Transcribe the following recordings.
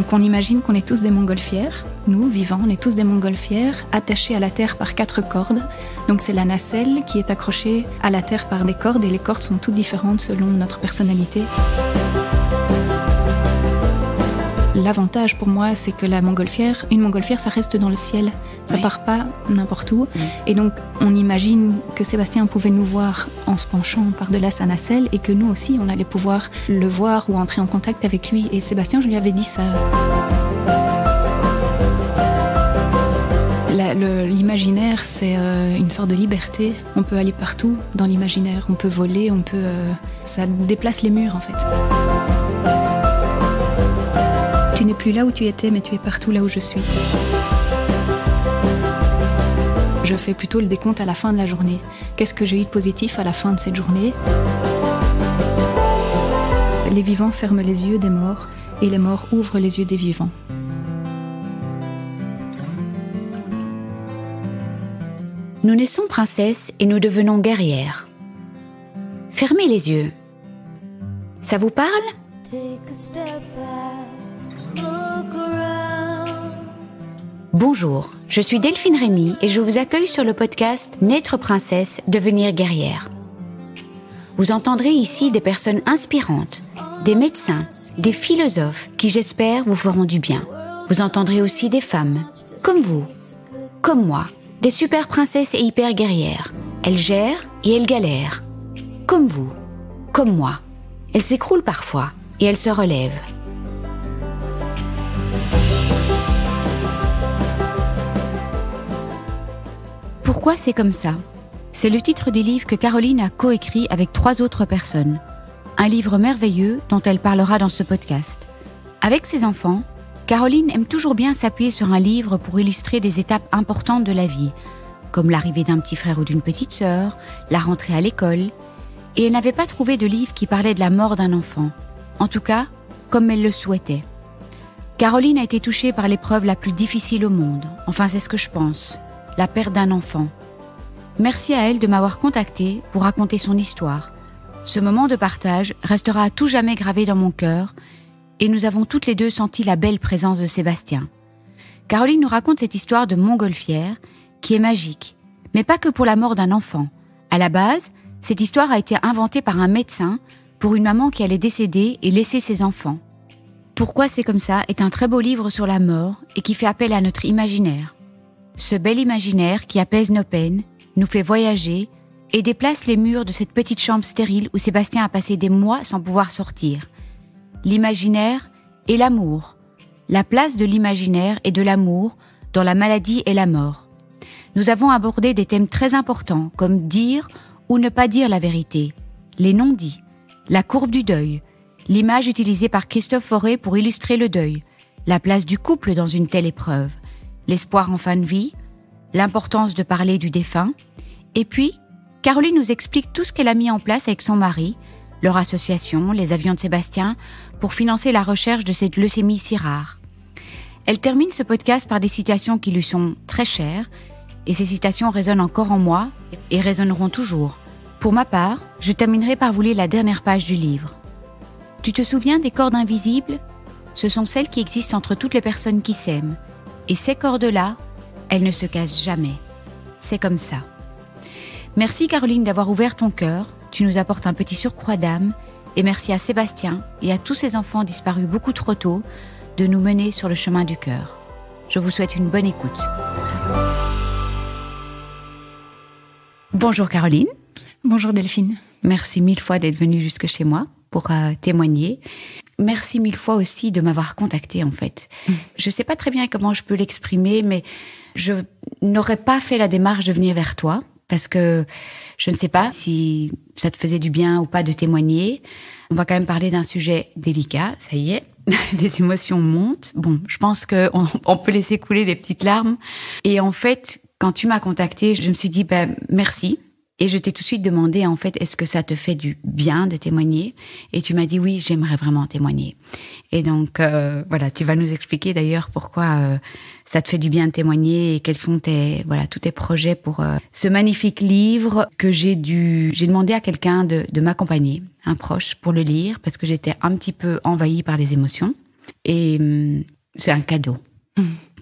Donc on imagine qu'on est tous des montgolfières. Nous, vivants, on est tous des montgolfières attachés à la terre par 4 cordes. Donc c'est la nacelle qui est accrochée à la terre par des cordes et les cordes sont toutes différentes selon notre personnalité. L'avantage pour moi, c'est que une montgolfière, ça reste dans le ciel. Ça part pas n'importe où. Et donc, on imagine que Sébastien pouvait nous voir en se penchant par-delà sa nacelle et que nous aussi, on allait pouvoir le voir ou entrer en contact avec lui. Et Sébastien, je lui avais dit ça. L'imaginaire, c'est une sorte de liberté. On peut aller partout dans l'imaginaire. On peut voler, ça déplace les murs, en fait. Tu n'es plus là où tu étais, mais tu es partout là où je suis. Je fais plutôt le décompte à la fin de la journée. Qu'est-ce que j'ai eu de positif à la fin de cette journée ? Les vivants ferment les yeux des morts et les morts ouvrent les yeux des vivants. Nous naissons princesses et nous devenons guerrières. Fermez les yeux. Ça vous parle ? Bonjour, je suis Delphine Rémy et je vous accueille sur le podcast Naître princesse, devenir guerrière. Vous entendrez ici des personnes inspirantes, des médecins, des philosophes qui, j'espère, vous feront du bien. Vous entendrez aussi des femmes, comme vous, comme moi, des super princesses et hyper guerrières. Elles gèrent et elles galèrent. Comme vous, comme moi. Elles s'écroulent parfois et elles se relèvent. Pourquoi c'est comme ça ? C'est le titre du livre que Caroline a coécrit avec 3 autres personnes. Un livre merveilleux dont elle parlera dans ce podcast. Avec ses enfants, Caroline aime toujours bien s'appuyer sur un livre pour illustrer des étapes importantes de la vie, comme l'arrivée d'un petit frère ou d'une petite sœur, la rentrée à l'école, et elle n'avait pas trouvé de livre qui parlait de la mort d'un enfant. En tout cas, comme elle le souhaitait. Caroline a été touchée par l'épreuve la plus difficile au monde. Enfin, c'est ce que je pense. La perte d'un enfant. Merci à elle de m'avoir contactée pour raconter son histoire. Ce moment de partage restera à tout jamais gravé dans mon cœur et nous avons toutes les deux senti la belle présence de Sébastien. Caroline nous raconte cette histoire de montgolfière qui est magique, mais pas que pour la mort d'un enfant. À la base, cette histoire a été inventée par un médecin pour une maman qui allait décéder et laisser ses enfants. Pourquoi c'est comme ça est un très beau livre sur la mort et qui fait appel à notre imaginaire. Ce bel imaginaire qui apaise nos peines, nous fait voyager et déplace les murs de cette petite chambre stérile où Sébastien a passé des mois sans pouvoir sortir. L'imaginaire et l'amour. La place de l'imaginaire et de l'amour dans la maladie et la mort. Nous avons abordé des thèmes très importants comme dire ou ne pas dire la vérité, les non-dits, la courbe du deuil, l'image utilisée par Christophe Fauré pour illustrer le deuil, la place du couple dans une telle épreuve, l'espoir en fin de vie, l'importance de parler du défunt. Et puis, Caroline nous explique tout ce qu'elle a mis en place avec son mari, leur association, les avions de Sébastien, pour financer la recherche de cette leucémie si rare. Elle termine ce podcast par des citations qui lui sont très chères, et ces citations résonnent encore en moi et résonneront toujours. Pour ma part, je terminerai par vous lire la dernière page du livre. Tu te souviens des cordes invisibles ? Ce sont celles qui existent entre toutes les personnes qui s'aiment. Et ces cordes-là, elles ne se cassent jamais. C'est comme ça. Merci Caroline d'avoir ouvert ton cœur. Tu nous apportes un petit surcroît d'âme. Et merci à Sébastien et à tous ces enfants disparus beaucoup trop tôt de nous mener sur le chemin du cœur. Je vous souhaite une bonne écoute. Bonjour Caroline. Bonjour Delphine. Merci 1000 fois d'être venue jusque chez moi pour témoigner. Merci 1000 fois aussi de m'avoir contactée en fait. Je sais pas très bien comment je peux l'exprimer, mais je n'aurais pas fait la démarche de venir vers toi parce que je ne sais pas si ça te faisait du bien ou pas de témoigner. On va quand même parler d'un sujet délicat, ça y est. Les émotions montent. Bon, je pense qu'on peut laisser couler les petites larmes. Et en fait, quand tu m'as contactée, je me suis dit merci. Et je t'ai tout de suite demandé, en fait, est-ce que ça te fait du bien de témoigner ? Et tu m'as dit oui, j'aimerais vraiment témoigner. Et donc, voilà, tu vas nous expliquer d'ailleurs pourquoi ça te fait du bien de témoigner et quels sont tous tes projets pour ce magnifique livre que j'ai demandé à quelqu'un de m'accompagner, un proche, pour le lire, parce que j'étais un petit peu envahie par les émotions. Et c'est un cadeau.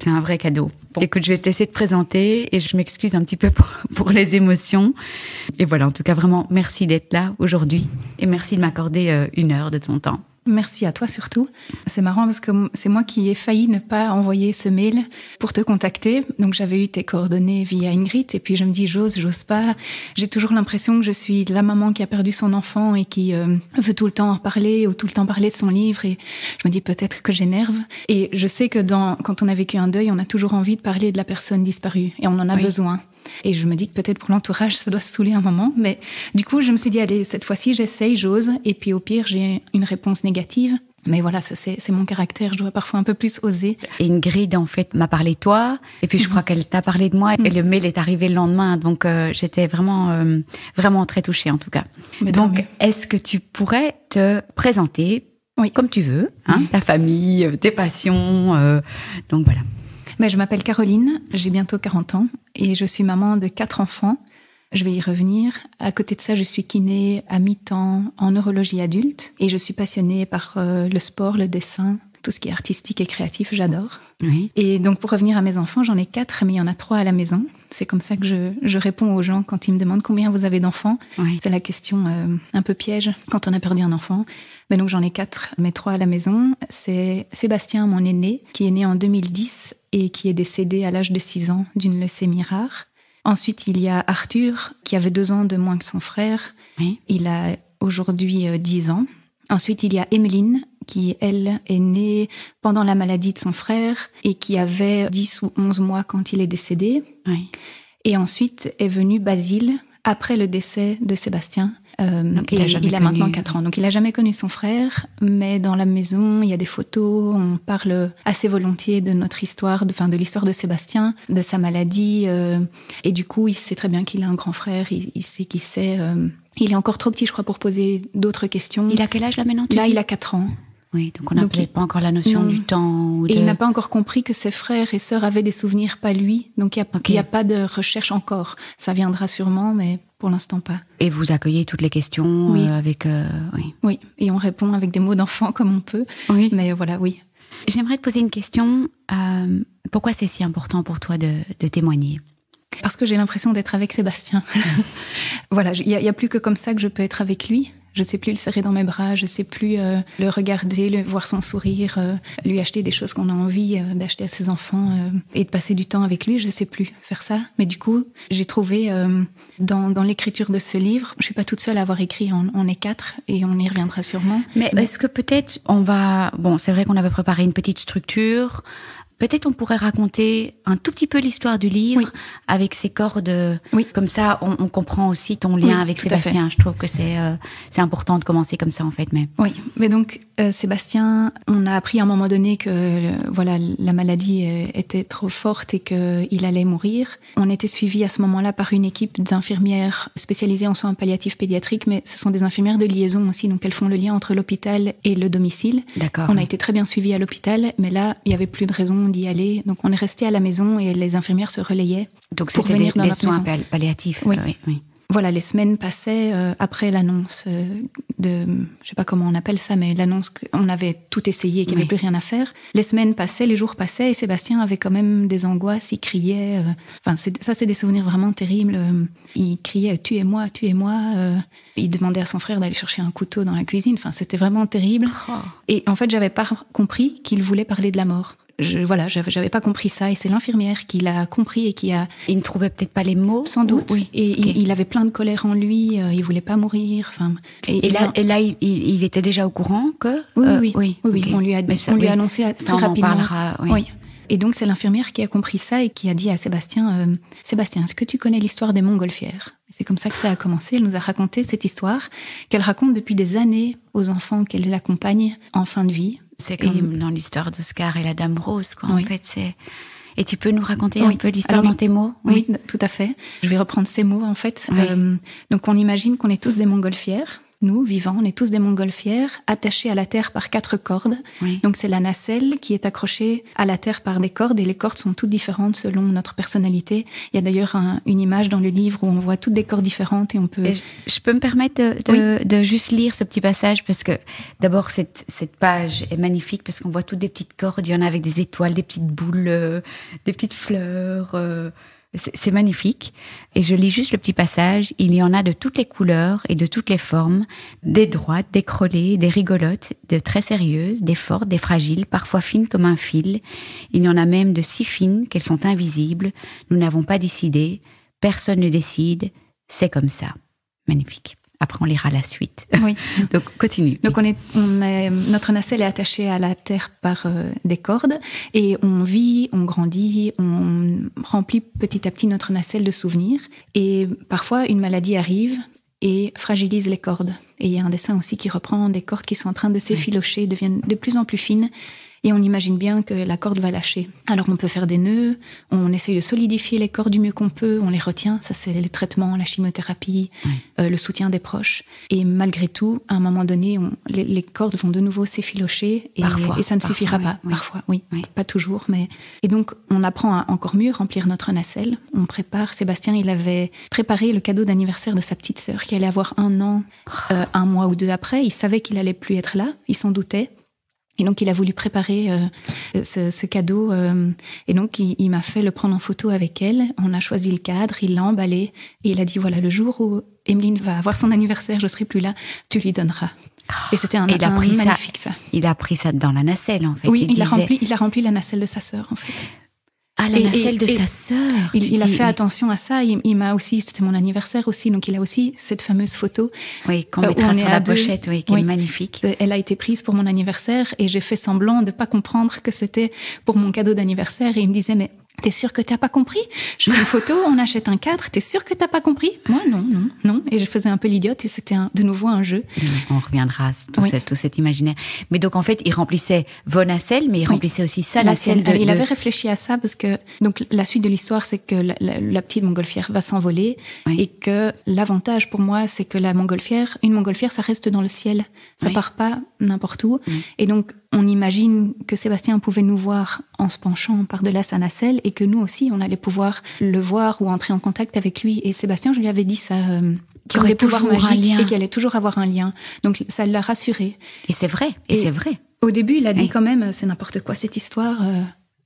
C'est un vrai cadeau. Bon. Écoute, je vais te laisser te présenter et je m'excuse un petit peu pour les émotions. Et voilà, en tout cas, vraiment, merci d'être là aujourd'hui et merci de m'accorder 1 heure de ton temps. Merci à toi surtout. C'est marrant parce que c'est moi qui ai failli ne pas envoyer ce mail pour te contacter. Donc j'avais eu tes coordonnées via Ingrid et puis je me dis j'ose pas. J'ai toujours l'impression que je suis la maman qui a perdu son enfant et qui veut tout le temps en parler ou tout le temps parler de son livre et je me dis peut-être que j'énerve. Et je sais que quand on a vécu un deuil, on a toujours envie de parler de la personne disparue et on en a besoin. Et je me dis que peut-être pour l'entourage, ça doit se saouler un moment. Mais du coup, je me suis dit, allez, cette fois-ci, j'essaye, j'ose. Et puis au pire, j'ai une réponse négative. Mais voilà, ça c'est mon caractère. Je dois parfois un peu plus oser. Et Ingrid, en fait, m'a parlé de toi. Et puis je crois qu'elle t'a parlé de moi. Et le mail est arrivé le lendemain. Donc j'étais vraiment très touchée, en tout cas. Mais donc, est-ce que tu pourrais te présenter comme tu veux, hein, ta famille, tes passions, donc voilà. Je m'appelle Caroline, j'ai bientôt 40 ans et je suis maman de 4 enfants. Je vais y revenir. À côté de ça, je suis kiné à mi-temps en neurologie adulte et je suis passionnée par le sport, le dessin, tout ce qui est artistique et créatif, j'adore. Oui. Et donc pour revenir à mes enfants, j'en ai 4, mais il y en a 3 à la maison. C'est comme ça que je réponds aux gens quand ils me demandent combien vous avez d'enfants. Oui. C'est la question un peu piège quand on a perdu un enfant. Mais donc j'en ai 4, mais 3 à la maison. C'est Sébastien, mon aîné, qui est né en 2010 et qui est décédé à l'âge de 6 ans d'une leucémie rare. Ensuite, il y a Arthur, qui avait 2 ans de moins que son frère. Oui. Il a aujourd'hui 10 ans. Ensuite, il y a Emeline, qui, elle, est née pendant la maladie de son frère et qui avait 10 ou 11 mois quand il est décédé. Oui. Et ensuite est venu Basile, après le décès de Sébastien. Donc il a maintenant 4 ans. Donc il a jamais connu son frère, mais dans la maison, il y a des photos, on parle assez volontiers de notre histoire, de l'histoire de Sébastien, de sa maladie. Et du coup, il sait très bien qu'il a un grand frère, il sait qui c'est. Il est encore trop petit, je crois, pour poser d'autres questions. Il a quel âge là maintenant? Là, il a 4 ans. Oui, donc on n'a peut-être pas encore la notion du temps. Et il n'a pas encore compris que ses frères et sœurs avaient des souvenirs, pas lui. Donc il n'y a pas de recherche encore. Ça viendra sûrement, mais pour l'instant pas. Et vous accueillez toutes les questions avec... Oui. Oui, et on répond avec des mots d'enfant comme on peut. Oui. Mais voilà, oui. J'aimerais te poser une question. Pourquoi c'est si important pour toi de témoigner? Parce que j'ai l'impression d'être avec Sébastien. Voilà, il y a plus que comme ça que je peux être avec lui. Je sais plus le serrer dans mes bras, je sais plus le regarder, voir son sourire, lui acheter des choses qu'on a envie d'acheter à ses enfants et de passer du temps avec lui. Je sais plus faire ça. Mais du coup, j'ai trouvé dans l'écriture de ce livre, je suis pas toute seule à avoir écrit, on est 4 et on y reviendra sûrement. Mais est-ce que peut-être on va... Bon, c'est vrai qu'on avait préparé une petite structure. Peut-être on pourrait raconter un tout petit peu l'histoire du livre avec ses cordes. Oui. Comme ça, on comprend aussi ton lien avec Sébastien. Je trouve que c'est important de commencer comme ça en fait. Oui, mais donc Sébastien, on a appris à un moment donné que la maladie était trop forte et qu'il allait mourir. On était suivis à ce moment-là par une équipe d'infirmières spécialisées en soins palliatifs pédiatriques, mais ce sont des infirmières de liaison aussi, donc elles font le lien entre l'hôpital et le domicile. D'accord. On a été très bien suivis à l'hôpital, mais là, il y avait plus de raison d'y aller. Donc on est resté à la maison et les infirmières se relayaient. Donc c'était des soins palliatifs. Oui. Voilà, les semaines passaient après l'annonce je sais pas comment on appelle ça, mais l'annonce qu'on avait tout essayé, qu'il n'y avait plus rien à faire. Les semaines passaient, les jours passaient et Sébastien avait quand même des angoisses, il criait. C'est des souvenirs vraiment terribles. Il criait « tuez-moi, tuez-moi ». Il demandait à son frère d'aller chercher un couteau dans la cuisine. C'était vraiment terrible. Oh. Et en fait, j'avais pas compris qu'il voulait parler de la mort. J'avais pas compris ça et c'est l'infirmière qui l'a compris et qui a... Il ne trouvait peut-être pas les mots? Sans doute. Oui. Et il avait plein de colère en lui, il voulait pas mourir. Et là, il était déjà au courant que... Oui. Okay. On lui a annoncé très rapidement. On en parlera, oui. Et donc c'est l'infirmière qui a compris ça et qui a dit à Sébastien, Sébastien, est-ce que tu connais l'histoire des montgolfières? C'est comme ça que ça a commencé. Elle nous a raconté cette histoire qu'elle raconte depuis des années aux enfants qu'elle accompagne en fin de vie. C'est comme dans l'histoire d'Oscar et la Dame Rose, quoi. En fait, c'est... Et tu peux nous raconter un peu l'histoire dans tes mots? Oui, tout à fait. Je vais reprendre ces mots, en fait. Donc, on imagine qu'on est tous des montgolfières nous, vivants, on est tous des montgolfières attachés à la terre par 4 cordes. Oui. Donc c'est la nacelle qui est accrochée à la terre par des cordes et les cordes sont toutes différentes selon notre personnalité. Il y a d'ailleurs une image dans le livre où on voit toutes des cordes différentes et on peut... Je peux me permettre de juste lire ce petit passage parce que d'abord cette page est magnifique parce qu'on voit toutes des petites cordes, il y en a avec des étoiles, des petites boules, des petites fleurs... C'est magnifique. Et je lis juste le petit passage. Il y en a de toutes les couleurs et de toutes les formes, des droites, des crôlées, des rigolotes, de très sérieuses, des fortes, des fragiles, parfois fines comme un fil. Il y en a même de si fines qu'elles sont invisibles. Nous n'avons pas décidé. Personne ne décide. C'est comme ça. Magnifique. Après, on lira la suite. Oui. Donc, continue. Donc, notre nacelle est attachée à la terre par des cordes et on vit, on grandit, on remplit petit à petit notre nacelle de souvenirs. Et parfois, une maladie arrive et fragilise les cordes. Et il y a un dessin aussi qui reprend des cordes qui sont en train de s'effilocher, deviennent de plus en plus fines. Et on imagine bien que la corde va lâcher. Alors on peut faire des nœuds, on essaye de solidifier les cordes du mieux qu'on peut, on les retient, ça c'est les traitements, la chimiothérapie, le soutien des proches. Et malgré tout, à un moment donné, les cordes vont de nouveau s'effilocher et ça ne suffira pas. Oui. Parfois, oui, pas toujours. Mais... Et donc on apprend à encore mieux remplir notre nacelle. On prépare, Sébastien, il avait préparé le cadeau d'anniversaire de sa petite sœur qui allait avoir 1 an, 1 mois ou 2 après. Il savait qu'il allait plus être là, il s'en doutait. Et donc, il a voulu préparer ce cadeau. Et donc, il m'a fait le prendre en photo avec elle. On a choisi le cadre, il l'a emballé. Et il a dit, voilà, le jour où Emeline va avoir son anniversaire, je serai plus là, tu lui donneras. Et c'était magnifique, ça. Il a pris ça dans la nacelle, en fait. Oui, il a rempli la nacelle de sa sœur, en fait. Ah, la nacelle de sa sœur. Il a fait attention à ça. Il m'a aussi, c'était mon anniversaire aussi, donc il a aussi cette fameuse photo. Oui, qu'on mettra sur la pochette, qui est magnifique. Elle a été prise pour mon anniversaire et j'ai fait semblant de pas comprendre que c'était pour mon cadeau d'anniversaire et il me disait, mais t'es sûre que t'as pas compris? Je fais une photo, on achète un cadre, t'es sûre que t'as pas compris? Moi, non. Et je faisais un peu l'idiote et c'était de nouveau un jeu. On reviendra à tout cet imaginaire. Mais donc, en fait, il remplissait vos nacelles, mais il remplissait aussi sa nacelle. Il avait réfléchi à ça parce que, donc, la suite de l'histoire, c'est que la petite montgolfière va s'envoler et que l'avantage pour moi, c'est que une montgolfière, ça reste dans le ciel. Ça part pas n'importe où. Et donc, on imagine que Sébastien pouvait nous voir en se penchant par-delà sa nacelle et que nous aussi, on allait pouvoir le voir ou entrer en contact avec lui. Et Sébastien, je lui avais dit ça, qu'il aurait pouvoir magique et qu'il allait toujours avoir un lien. Donc, ça l'a rassuré. Et c'est vrai, c'est vrai. Au début, il a dit quand même, c'est n'importe quoi cette histoire.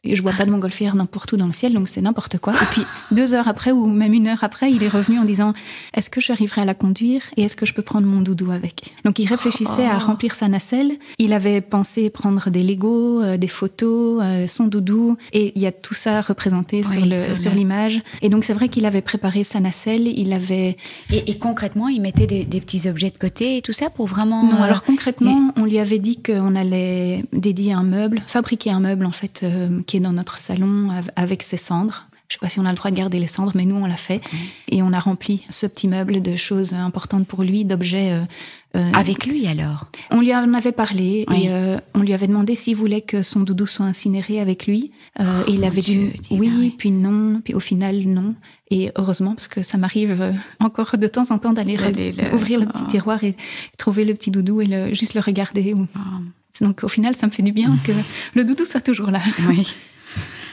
Et je vois pas de montgolfière n'importe où dans le ciel, donc c'est n'importe quoi. Et puis 2 heures après ou même 1 heure après, il est revenu en disant est-ce que j'arriverai à la conduire et est-ce que je peux prendre mon doudou avec? Donc il réfléchissait à remplir sa nacelle. Il avait pensé prendre des Legos, des photos, son doudou, et il y a tout ça représenté sur l'image. Et donc c'est vrai qu'il avait préparé sa nacelle, il avait et concrètement, il mettait des petits objets de côté et tout ça pour vraiment. Non, alors concrètement, on lui avait dit qu'on allait fabriquer un meuble en fait. Qui est dans notre salon avec ses cendres. Je sais pas si on a le droit de garder les cendres, mais nous, on l'a fait. Et on a rempli ce petit meuble de choses importantes pour lui, d'objets... Avec lui, alors? On lui en avait parlé et on lui avait demandé s'il voulait que son doudou soit incinéré avec lui. Et il avait dit oui, puis non, puis au final, non. Et heureusement, parce que ça m'arrive encore de temps en temps d'aller ouvrir le petit tiroir et trouver le petit doudou et juste le regarder. Donc, au final, ça me fait du bien que le doudou soit toujours là. Oui.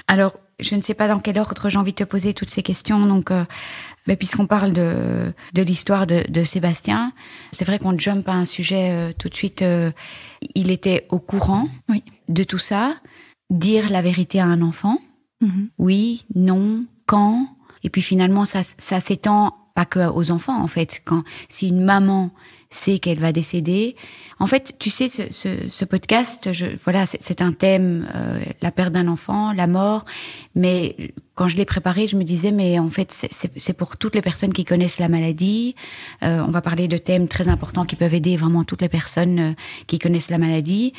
Alors, je ne sais pas dans quel ordre j'ai envie de te poser toutes ces questions. Donc, puisqu'on parle de l'histoire de Sébastien, c'est vrai qu'on jump à un sujet tout de suite. Il était au courant de tout ça. Dire la vérité à un enfant. Oui, non, quand. Et puis finalement, ça s'étend pas que aux enfants, en fait. Si une maman sait qu'elle va décéder. En fait, tu sais, ce podcast, c'est un thème, la perte d'un enfant, la mort. Mais quand je l'ai préparé, je me disais, mais en fait, c'est pour toutes les personnes qui connaissent la maladie. On va parler de thèmes très importants qui peuvent aider vraiment toutes les personnes qui connaissent la maladie.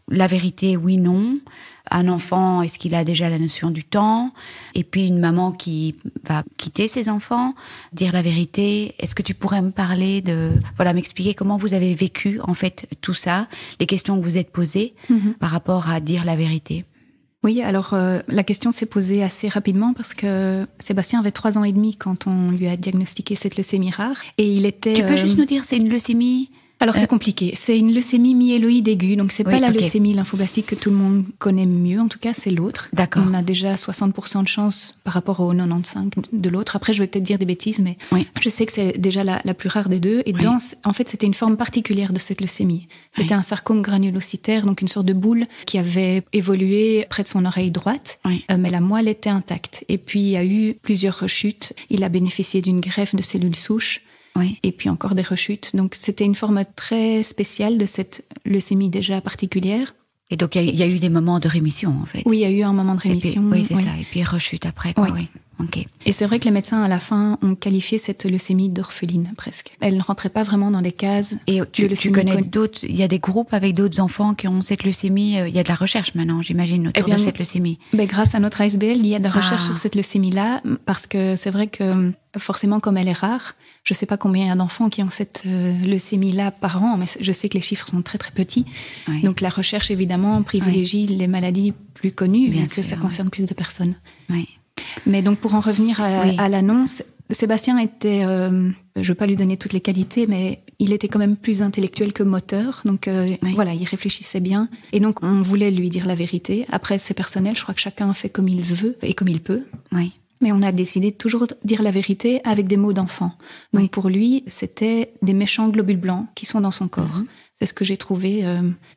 La vérité, oui, non. Un enfant, est-ce qu'il a déjà la notion du temps? Et puis une maman qui va quitter ses enfants, dire la vérité. Est-ce que tu pourrais me parler m'expliquer comment vous avez vécu, en fait, tout ça, les questions que vous êtes posées par rapport à dire la vérité? Oui, alors la question s'est posée assez rapidement parce que Sébastien avait 3 ans et demi quand on lui a diagnostiqué cette leucémie rare. Et il était... Tu peux juste nous dire, c'est une leucémie? Alors c'est compliqué. C'est une leucémie myéloïde aiguë, donc c'est pas la leucémie lymphoblastique que tout le monde connaît mieux. En tout cas, c'est l'autre. D'accord. On a déjà 60% de chance par rapport au 95 de l'autre. Après, je vais peut-être dire des bêtises, mais je sais que c'est déjà la plus rare des deux. Et en fait, c'était une forme particulière de cette leucémie. C'était un sarcome granulocytaire, donc une sorte de boule qui avait évolué près de son oreille droite, mais la moelle était intacte. Et puis il y a eu plusieurs rechutes. Il a bénéficié d'une greffe de cellules souches. Et puis encore des rechutes. Donc c'était une forme très spéciale de cette leucémie déjà particulière. Et donc il y a eu des moments de rémission en fait. Oui, il y a eu un moment de rémission. Et puis, c'est ça. Et puis rechute après. Quoi, Okay. Et c'est vrai que les médecins à la fin ont qualifié cette leucémie d'orpheline presque. Elle ne rentrait pas vraiment dans des cases. Et tu connais d'autres, il y a des groupes avec d'autres enfants qui ont cette leucémie. Il y a de la recherche maintenant, j'imagine, autour de cette leucémie. Grâce à notre ASBL, il y a de la recherche sur cette leucémie-là, parce que c'est vrai que forcément, comme elle est rare, je ne sais pas combien il y a d'enfants qui ont cette leucémie-là par an, mais je sais que les chiffres sont très très petits. Donc la recherche, évidemment, privilégie les maladies plus connues, bien que ça concerne plus de personnes. Mais donc pour en revenir à l'annonce, Sébastien était, je ne veux pas lui donner toutes les qualités, mais il était quand même plus intellectuel que moteur. Donc voilà, il réfléchissait bien. Et donc on voulait lui dire la vérité. Après, c'est personnel, je crois que chacun fait comme il veut et comme il peut. Mais on a décidé de toujours dire la vérité avec des mots d'enfant. Donc pour lui, c'était des méchants globules blancs qui sont dans son corps. C'est ce que j'ai trouvé.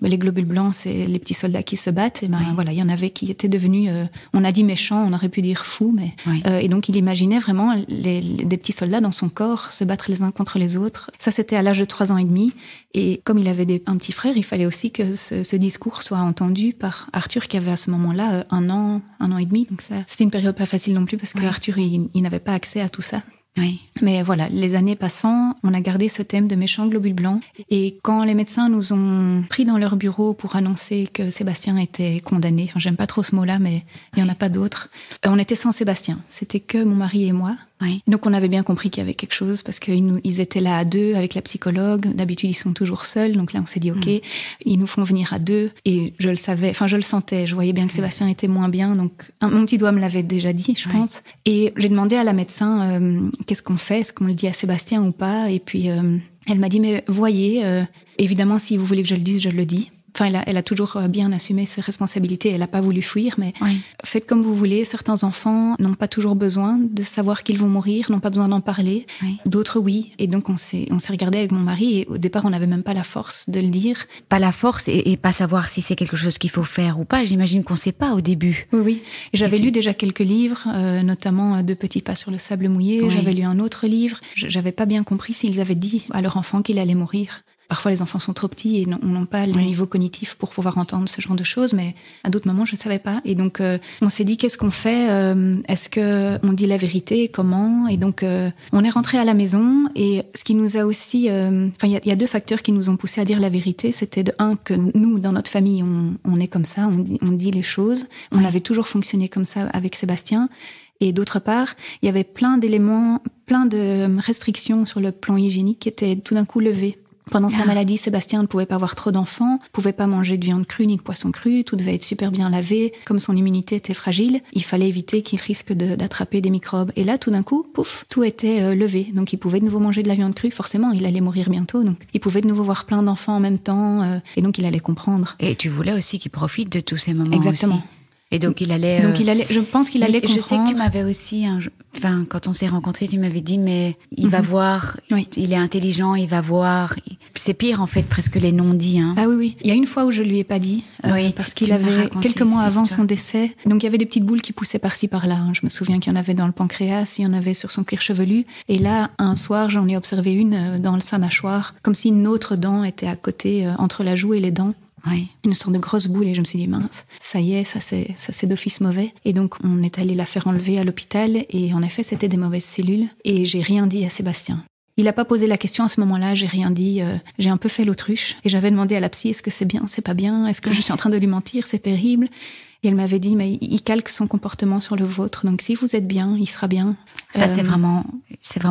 Les globules blancs, c'est les petits soldats qui se battent. Et voilà, il y en avait qui étaient devenus, on a dit méchants, on aurait pu dire fous, mais et donc il imaginait vraiment des petits soldats dans son corps se battre les uns contre les autres. Ça, c'était à l'âge de 3 ans et demi. Et comme il avait un petit frère, il fallait aussi que ce discours soit entendu par Arthur, qui avait à ce moment-là 1 an et demi. Donc ça, c'était une période pas facile non plus parce que Arthur, il n'avait pas accès à tout ça. Mais voilà, les années passant, on a gardé ce thème de méchants globules blancs. Et quand les médecins nous ont pris dans leur bureau pour annoncer que Sébastien était condamné, enfin j'aime pas trop ce mot-là, mais il y en a pas d'autres, on était sans Sébastien. C'était que mon mari et moi. Donc on avait bien compris qu'il y avait quelque chose parce qu'ils étaient là à 2 avec la psychologue. D'habitude ils sont toujours seuls, donc là on s'est dit ok, ils nous font venir à 2. Et je le savais, enfin je le sentais, je voyais bien que Sébastien était moins bien. Donc mon petit doigt me l'avait déjà dit, je pense. Et j'ai demandé à la médecin qu'est-ce qu'on fait, est-ce qu'on le dit à Sébastien ou pas. Et puis elle m'a dit mais voyez, évidemment si vous voulez que je le dise, je le dis. Enfin, elle a toujours bien assumé ses responsabilités. Elle n'a pas voulu fuir, mais faites comme vous voulez. Certains enfants n'ont pas toujours besoin de savoir qu'ils vont mourir, n'ont pas besoin d'en parler. D'autres, oui. Et donc, on s'est regardé avec mon mari. Et au départ, on n'avait même pas la force de le dire. Pas la force et pas savoir si c'est quelque chose qu'il faut faire ou pas. J'imagine qu'on ne sait pas au début. Oui. Et j'avais lu déjà quelques livres, notamment Deux petits pas sur le sable mouillé. J'avais lu un autre livre. J'avais pas bien compris s'ils avaient dit à leur enfant qu'il allait mourir. Parfois, les enfants sont trop petits et n'ont pas le niveau cognitif pour pouvoir entendre ce genre de choses, mais à d'autres moments, je ne savais pas. Et donc, on s'est dit, qu'est-ce qu'on fait ? Est-ce qu'on dit la vérité ? Comment ? Et donc, on est rentré à la maison et ce qui nous a aussi... il y a 2 facteurs qui nous ont poussé à dire la vérité. C'était de un, que nous, dans notre famille, on est comme ça, on dit les choses. On avait toujours fonctionné comme ça avec Sébastien. Et d'autre part, il y avait plein d'éléments, plein de restrictions sur le plan hygiénique qui étaient tout d'un coup levées. Pendant sa maladie, Sébastien ne pouvait pas avoir trop d'enfants, pouvait pas manger de viande crue ni de poisson cru, tout devait être super bien lavé. Comme son immunité était fragile, il fallait éviter qu'il risque d'attraper des microbes. Et là, tout d'un coup, pouf, tout était levé. Donc il pouvait de nouveau manger de la viande crue, forcément, il allait mourir bientôt. Donc il pouvait de nouveau voir plein d'enfants en même temps, et donc il allait comprendre. Et tu voulais aussi qu'il profite de tous ces moments. Exactement. Aussi. Et donc il allait. Je pense qu'il allait comprendre. Je sais que tu m'avais aussi, quand on s'est rencontrés, tu m'avais dit mais il va voir, il est intelligent, il va voir. C'est pire en fait presque les non-dits. Hein. Ah oui. Il y a une fois où je lui ai pas dit parce qu'il avait quelques mois avant son décès. Donc il y avait des petites boules qui poussaient par-ci par-là. Hein. Je me souviens qu'il y en avait dans le pancréas, il y en avait sur son cuir chevelu. Et là, un soir, j'en ai observé une dans sa mâchoire, comme si une autre dent était à côté entre la joue et les dents. Une sorte de grosse boule, et je me suis dit mince, ça y est, ça c'est d'office mauvais. Et donc on est allé la faire enlever à l'hôpital et en effet c'était des mauvaises cellules et j'ai rien dit à Sébastien. Il a pas posé la question à ce moment-là, j'ai rien dit, j'ai un peu fait l'autruche et j'avais demandé à la psy est-ce que c'est bien, c'est pas bien, est-ce que je suis en train de lui mentir, c'est terrible. Et elle m'avait dit, mais il calque son comportement sur le vôtre. Donc si vous êtes bien, il sera bien. Ça, c'est vraiment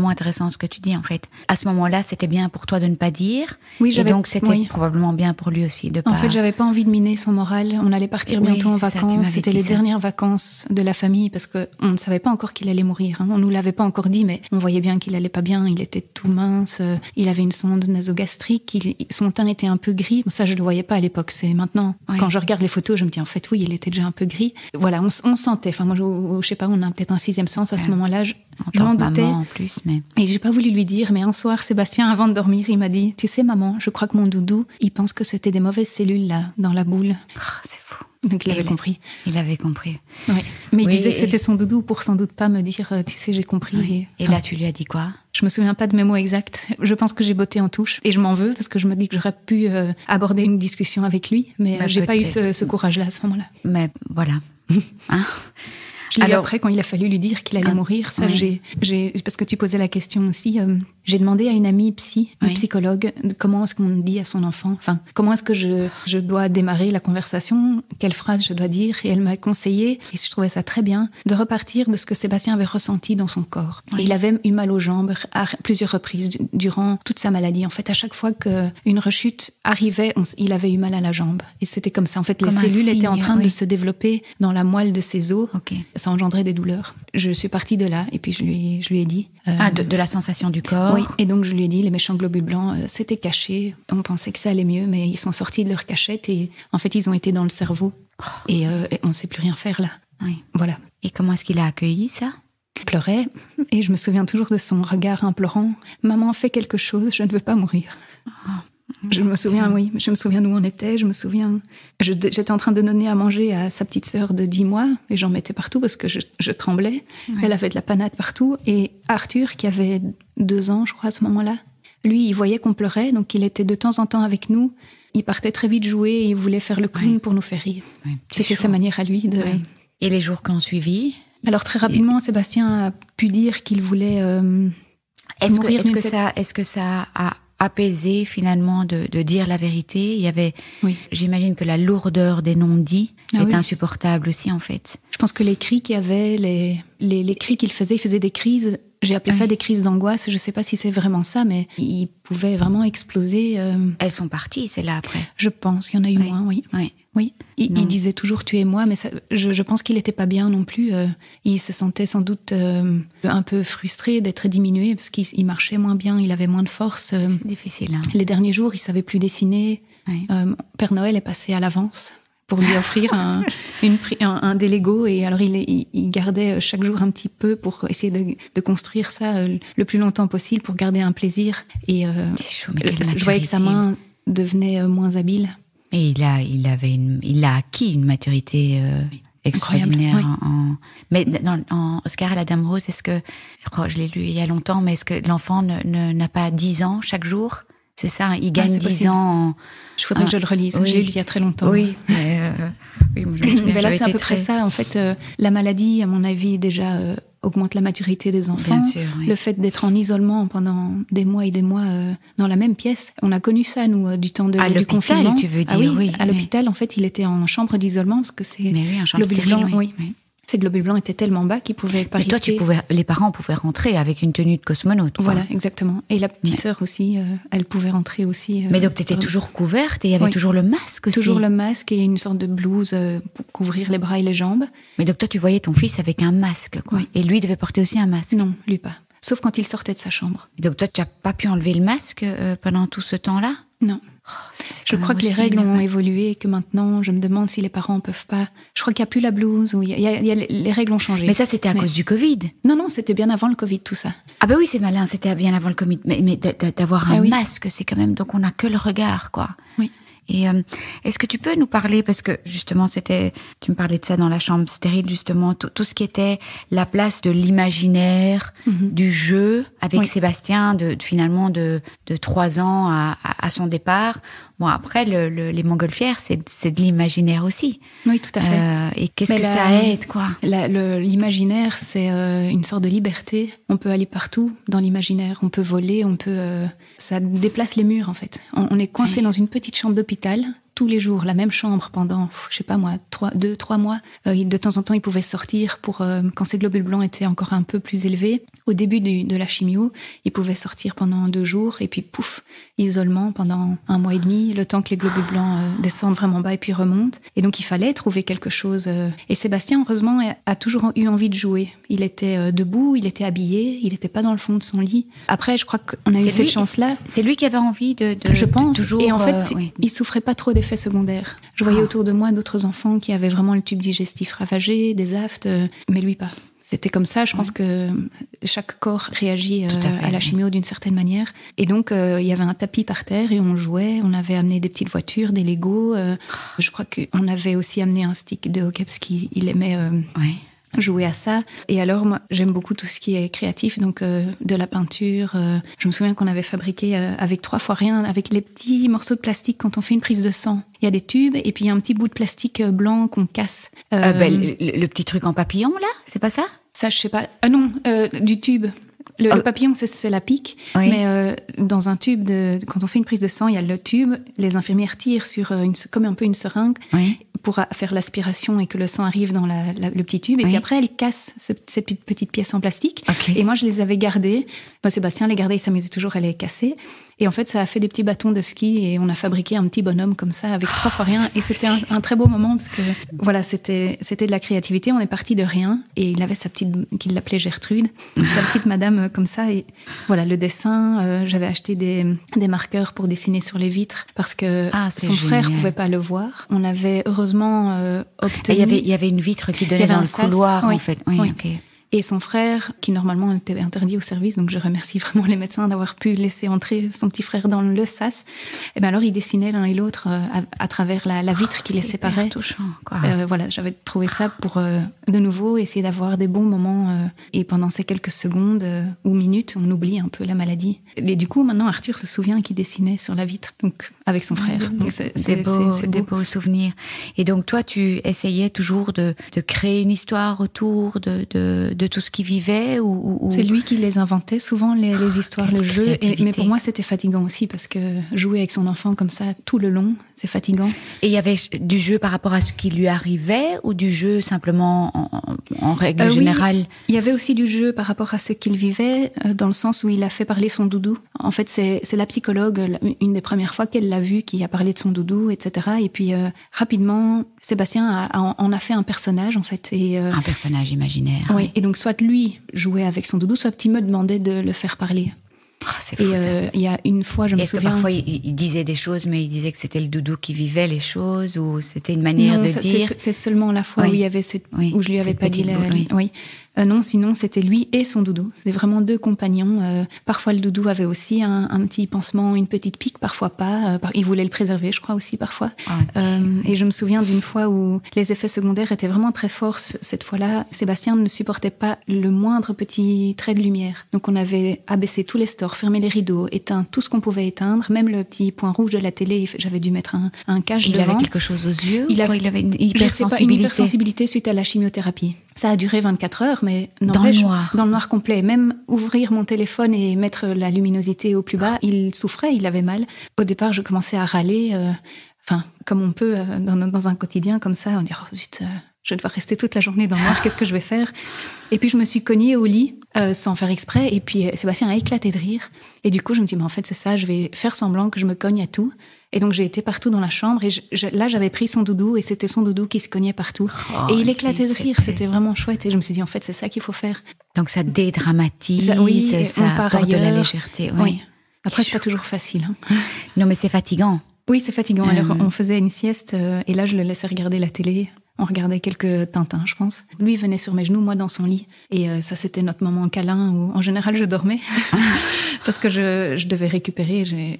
intéressant ce que tu dis, en fait. À ce moment-là, c'était bien pour toi de ne pas dire. Oui, et donc, c'était probablement bien pour lui aussi de pas... En fait, j'avais pas envie de miner son moral. On allait partir bientôt en vacances. C'était les dernières vacances de la famille parce que on ne savait pas encore qu'il allait mourir. Hein. On nous l'avait pas encore dit, mais on voyait bien qu'il allait pas bien. Il était tout mince. Il avait une sonde nasogastrique. Son teint était un peu gris. Ça, je le voyais pas à l'époque. C'est maintenant. Oui. Quand je regarde les photos, je me dis, en fait, oui, il était déjà un peu gris. Voilà, on sentait. Enfin, moi, je sais pas, on a peut-être un sixième sens à ce moment-là. Je m'en doutais. En plus, mais... Et j'ai pas voulu lui dire, mais un soir, Sébastien, avant de dormir, il m'a dit, tu sais, maman, je crois que mon doudou, il pense que c'était des mauvaises cellules, là, dans la boule. Oh, c'est fou. Donc il avait compris. Il avait compris. Oui. Mais il disait que c'était son doudou pour sans doute pas me dire, tu sais, j'ai compris. Oui. Et là, tu lui as dit quoi? Je me souviens pas de mes mots exacts. Je pense que j'ai botté en touche. Et je m'en veux parce que je me dis que j'aurais pu aborder une discussion avec lui. Mais j'ai pas eu ce courage-là à ce moment-là. Mais voilà. Hein? Alors après, quand il a fallu lui dire qu'il allait mourir, ça, parce que tu posais la question aussi, j'ai demandé à une amie psychologue, comment est-ce qu'on dit à son enfant, enfin, comment est-ce que je dois démarrer la conversation, quelle phrase je dois dire, et elle m'a conseillé, et je trouvais ça très bien, de repartir de ce que Sébastien avait ressenti dans son corps. Oui. Et il avait eu mal aux jambes à plusieurs reprises durant toute sa maladie. En fait, à chaque fois qu'une rechute arrivait, il avait eu mal à la jambe. Et c'était comme ça. En fait, les cellules étaient en train de se développer dans la moelle de ses os. Okay. Ça engendrait des douleurs. Je suis partie de là et puis je lui ai dit... de la sensation du corps. Oui, et donc je lui ai dit, les méchants globules blancs, c'était caché. On pensait que ça allait mieux, mais ils sont sortis de leur cachette et en fait, ils ont été dans le cerveau. Et on ne sait plus rien faire là. Oui. Voilà. Et comment est-ce qu'il a accueilli ça ? Il pleurait et je me souviens toujours de son regard implorant. « Maman, fais quelque chose, je ne veux pas mourir. » Je me souviens d'où on était, je me souviens... J'étais en train de donner à manger à sa petite sœur de 10 mois, et j'en mettais partout parce que je tremblais. Ouais. Elle avait de la panade partout. Et Arthur, qui avait 2 ans, je crois, à ce moment-là, lui, il voyait qu'on pleurait, donc il était de temps en temps avec nous. Il partait très vite jouer et il voulait faire le clown pour nous faire rire. Ouais, c'était sa manière à lui de... Ouais. Et les jours qui ont suivi ? Alors très rapidement, Sébastien a pu dire qu'il voulait mourir. Est-ce que ça a apaisé finalement de dire la vérité? Il y avait, j'imagine que la lourdeur des non-dits est insupportable aussi en fait. Je pense que les cris qu'il y avait, les cris qu'il faisait, il faisait des crises. J'ai appelé ça des crises d'angoisse. Je ne sais pas si c'est vraiment ça, mais il pouvait vraiment exploser. Elles sont parties, c'est là après. Je pense qu'il y en a eu moins, oui. Il disait toujours tu es moi, mais ça, je pense qu'il n'était pas bien non plus. Il se sentait sans doute un peu frustré d'être diminué parce qu'il marchait moins bien, il avait moins de force. C'est difficile. Hein. Les derniers jours, il savait plus dessiner. Oui. Père Noël est passé à l'avance pour lui offrir des Legos et alors il gardait chaque jour un petit peu pour essayer de construire ça le plus longtemps possible pour garder un plaisir. Et je voyais que sa main devenait moins habile. Et il a acquis une maturité extraordinaire. Mais en Oscar et la Dame Rose, est-ce que, je l'ai lu il y a longtemps, mais est-ce que l'enfant n'a pas 10 ans chaque jour? C'est ça, il gagne 10 ans. Je voudrais que je le relise. J'ai lu il y a très longtemps. Oui, mais mais là, c'est à peu près ça. En fait, la maladie, à mon avis, déjà augmente la maturité des enfants. Bien sûr, oui. Le fait d'être en isolement pendant des mois et des mois dans la même pièce. On a connu ça, nous, du temps du confinement. À l'hôpital, tu veux dire, oui. À l'hôpital, en fait, il était en chambre d'isolement parce que c'est... Mais oui, en chambre stérile, oui. Ces globules blancs étaient tellement bas qu'ils pouvaient pas rester. Toi, les parents pouvaient rentrer avec une tenue de cosmonaute. Quoi. Voilà, exactement. Et la petite sœur aussi, elle pouvait rentrer aussi. Mais donc, t'étais toujours couverte et il y avait toujours le masque aussi. Toujours le masque et une sorte de blouse pour couvrir les bras et les jambes. Mais donc, toi, tu voyais ton fils avec un masque, quoi. Oui. Et lui devait porter aussi un masque. Non, lui pas. Sauf quand il sortait de sa chambre. Et donc, toi, tu n'as pas pu enlever le masque pendant tout ce temps-là ? Non. Je crois que les règles ont évolué et que maintenant, je me demande si les parents peuvent pas... Je crois qu'il n'y a plus la blouse, les règles ont changé. Mais ça, c'était à cause du Covid. Non, c'était bien avant le Covid, tout ça. Ah ben oui, c'est malin, c'était bien avant le Covid. Mais d'avoir un masque, c'est quand même... Donc on n'a que le regard, quoi. Oui. Et est-ce que tu peux nous parler, parce que justement tu me parlais de ça dans la chambre stérile, justement, tout ce qui était la place de l'imaginaire, du jeu, avec Sébastien, finalement de 3 ans à son départ. Bon, après, les montgolfières, c'est de l'imaginaire aussi. Oui, tout à fait. Et qu'est-ce que ça aide, quoi? L'imaginaire, c'est une sorte de liberté. On peut aller partout dans l'imaginaire. On peut voler, ça déplace les murs, en fait. On est coincé dans une petite chambre d'hôpital, tous les jours la même chambre pendant, je sais pas moi, 2-3 mois. De temps en temps, il pouvait sortir pour quand ses globules blancs étaient encore un peu plus élevés. Au début de la chimio, il pouvait sortir pendant 2 jours et puis pouf, isolement pendant 1 mois et demi, le temps que les globules blancs descendent vraiment bas et puis remontent. Et donc il fallait trouver quelque chose. Et Sébastien, heureusement, a toujours eu envie de jouer. Il était debout, il était habillé, il n'était pas dans le fond de son lit. Après, je crois qu'on a eu cette chance-là. C'est lui qui avait envie de je pense. Toujours, et en fait, il souffrait pas trop d'effets secondaires. Je voyais autour de moi d'autres enfants qui avaient vraiment le tube digestif ravagé, des aftes, mais lui pas. C'était comme ça. Je pense que chaque corps réagit à la chimio d'une certaine manière. Et donc, il y avait un tapis par terre et on jouait. On avait amené des petites voitures, des Legos. Je crois qu'on avait aussi amené un stick de hockey parce qu'il aimait jouer à ça. Et alors, moi, j'aime beaucoup tout ce qui est créatif, donc de la peinture. Je me souviens qu'on avait fabriqué avec 3 fois rien, avec les petits morceaux de plastique quand on fait une prise de sang. Il y a des tubes et puis il y a un petit bout de plastique blanc qu'on casse. Le petit truc en papillon, là, c'est pas ça ? Ça, je sais pas. Non, du tube. Le papillon, c'est la pique, mais dans un tube, quand on fait une prise de sang, il y a le tube, les infirmières tirent sur comme un peu une seringue pour faire l'aspiration et que le sang arrive dans le petit tube, et puis après, elles cassent cette petite pièce en plastique. Et moi, je les avais gardées. Sébastien les gardait, il s'amusait toujours à les casser. Et en fait, ça a fait des petits bâtons de ski et on a fabriqué un petit bonhomme comme ça avec 3 fois rien. Et c'était un très beau moment parce que voilà, c'était de la créativité. On est parti de rien et il avait sa petite, qu'il l'appelait Gertrude, sa petite madame comme ça. Et voilà, le dessin, j'avais acheté des marqueurs pour dessiner sur les vitres parce que son frère pouvait pas le voir. On avait heureusement obtenu. Il y avait une vitre qui donnait dans le couloir, en fait. Oui. Okay. Et son frère, qui normalement était interdit au service, donc je remercie vraiment les médecins d'avoir pu laisser entrer son petit frère dans le sas. Et ben alors ils dessinaient l'un et l'autre à travers la vitre qui les séparait. Touchant, quoi. Voilà, j'avais trouvé ça pour de nouveau essayer d'avoir des bons moments. Et pendant ces quelques secondes ou minutes, on oublie un peu la maladie. Et du coup, maintenant Arthur se souvient qu'il dessinait sur la vitre, donc avec son frère. Donc c'est des beaux souvenirs. Et donc toi, tu essayais toujours de créer une histoire autour de tout ce qu'il vivait ou... C'est lui qui les inventait souvent, les histoires, le jeu. Mais pour moi, c'était fatigant aussi parce que jouer avec son enfant comme ça tout le long, c'est fatigant. Et il y avait du jeu par rapport à ce qui lui arrivait ou du jeu simplement en règle générale? Oui. Il y avait aussi du jeu par rapport à ce qu'il vivait, dans le sens où il a fait parler son doudou. En fait, c'est la psychologue, une des premières fois qu'elle l'a vu, qui a parlé de son doudou, etc. Et puis, rapidement, Sébastien en a fait un personnage, en fait. Un personnage imaginaire. Oui, et donc soit lui jouait avec son doudou, soit petit me demandait de le faire parler. C'est fou, ça. Il y a une fois, je me souviens... Est-ce que parfois il disait des choses, mais il disait que c'était le doudou qui vivait les choses, ou c'était une manière de dire... C'est seulement la fois où il y avait où je lui avais pas dit... Non, sinon c'était lui et son doudou. C'était vraiment 2 compagnons. Parfois le doudou avait aussi un petit pansement, une petite pique, parfois pas. Il voulait le préserver, je crois aussi parfois. Et je me souviens d'une fois où les effets secondaires étaient vraiment très forts. Cette fois-là, Sébastien ne supportait pas le moindre petit trait de lumière. Donc on avait abaissé tous les stores, fermé les rideaux, éteint tout ce qu'on pouvait éteindre, même le petit point rouge de la télé. J'avais dû mettre un cache devant. Il avait quelque chose aux yeux? Il avait une hypersensibilité? Une hypersensibilité suite à la chimiothérapie. Ça a duré 24 heures, mais dans le noir complet. Même ouvrir mon téléphone et mettre la luminosité au plus bas, il souffrait, il avait mal. Au départ, je commençais à râler, comme on peut dans un quotidien comme ça, on dit « Oh zut, je vais devoir rester toute la journée dans le noir, qu'est-ce que je vais faire ?» Et puis je me suis cognée au lit, sans faire exprès, et puis Sébastien a éclaté de rire. Et du coup, je me dis « Mais en fait, c'est ça, je vais faire semblant que je me cogne à tout. » Et donc, j'ai été partout dans la chambre et là, j'avais pris son doudou et c'était son doudou qui se cognait partout. Et il éclatait de rire, c'était vraiment chouette. Et je me suis dit, en fait, c'est ça qu'il faut faire. Donc, ça dédramatise, ça apporte de la légèreté. Oui. Après, c'est pas toujours facile. Non, mais c'est fatigant. Oui, c'est fatigant. Alors, on faisait une sieste et là, je le laissais regarder la télé. On regardait quelques Tintins, je pense. Lui, il venait sur mes genoux, moi dans son lit. Et ça, c'était notre moment câlin où, en général, je dormais. Parce que je devais récupérer.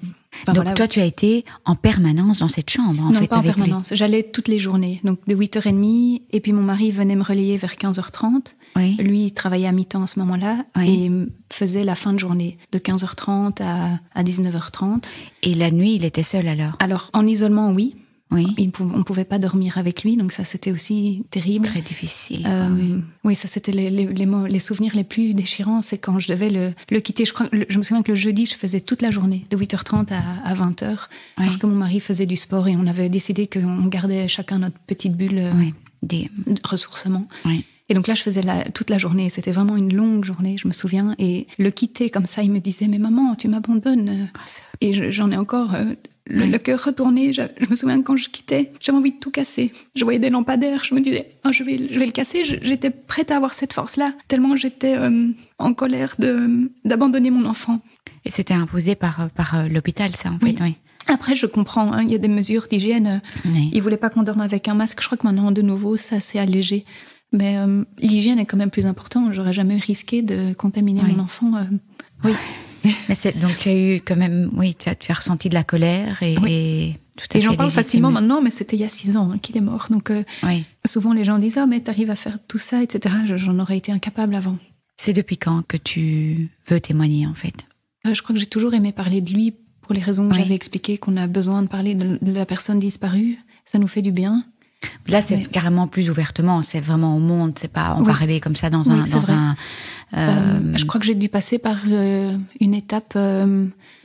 Donc, toi, tu as été en permanence dans cette chambre, en fait? Non, pas en permanence. J'allais toutes les journées. Donc, de 8h30. Et puis, mon mari venait me relayer vers 15h30. Oui. Lui, il travaillait à mi-temps à ce moment-là. Oui. Et faisait la fin de journée. De 15h30 à 19h30. Et la nuit, il était seul alors? Alors, en isolement, oui. Oui. On pouvait pas dormir avec lui, donc ça c'était aussi terrible. Très difficile. Oui, ça c'était les souvenirs les plus déchirants, c'est quand je devais le quitter. Je me souviens que le jeudi, je faisais toute la journée, de 8h30 à 20h, parce que mon mari faisait du sport et on avait décidé qu'on gardait chacun notre petite bulle de ressourcement. Oui. Et donc là, je faisais toute la journée. C'était vraiment une longue journée, je me souviens. Et le quitter comme ça, il me disait « Mais maman, tu m'abandonnes ». Et j'en ai encore le cœur retourné. Je me souviens que quand je quittais, j'avais envie de tout casser. Je voyais des lampadaires, je me disais « je vais le casser ». J'étais prête à avoir cette force-là, tellement j'étais en colère d'abandonner mon enfant. Et c'était imposé par l'hôpital, ça, en fait, oui. Après, je comprends, il y a des mesures d'hygiène. Ils voulaient pas qu'on dorme avec un masque. Je crois que maintenant, de nouveau, ça s'est allégé. Mais l'hygiène est quand même plus importante. J'aurais jamais risqué de contaminer mon enfant. Oui. Mais donc tu as eu quand même, tu as ressenti de la colère et tout à fait. Et j'en parle facilement maintenant, mais c'était il y a 6 ans qu'il est mort. Donc souvent les gens disent mais t'arrives à faire tout ça, etc. J'en aurais été incapable avant. C'est depuis quand que tu veux témoigner en fait? Je crois que j'ai toujours aimé parler de lui pour les raisons que j'avais expliquées, qu'on a besoin de parler de la personne disparue. Ça nous fait du bien. Là, c'est carrément plus ouvertement, c'est vraiment au monde, c'est pas en parler comme ça dans un. Je crois que j'ai dû passer par une étape.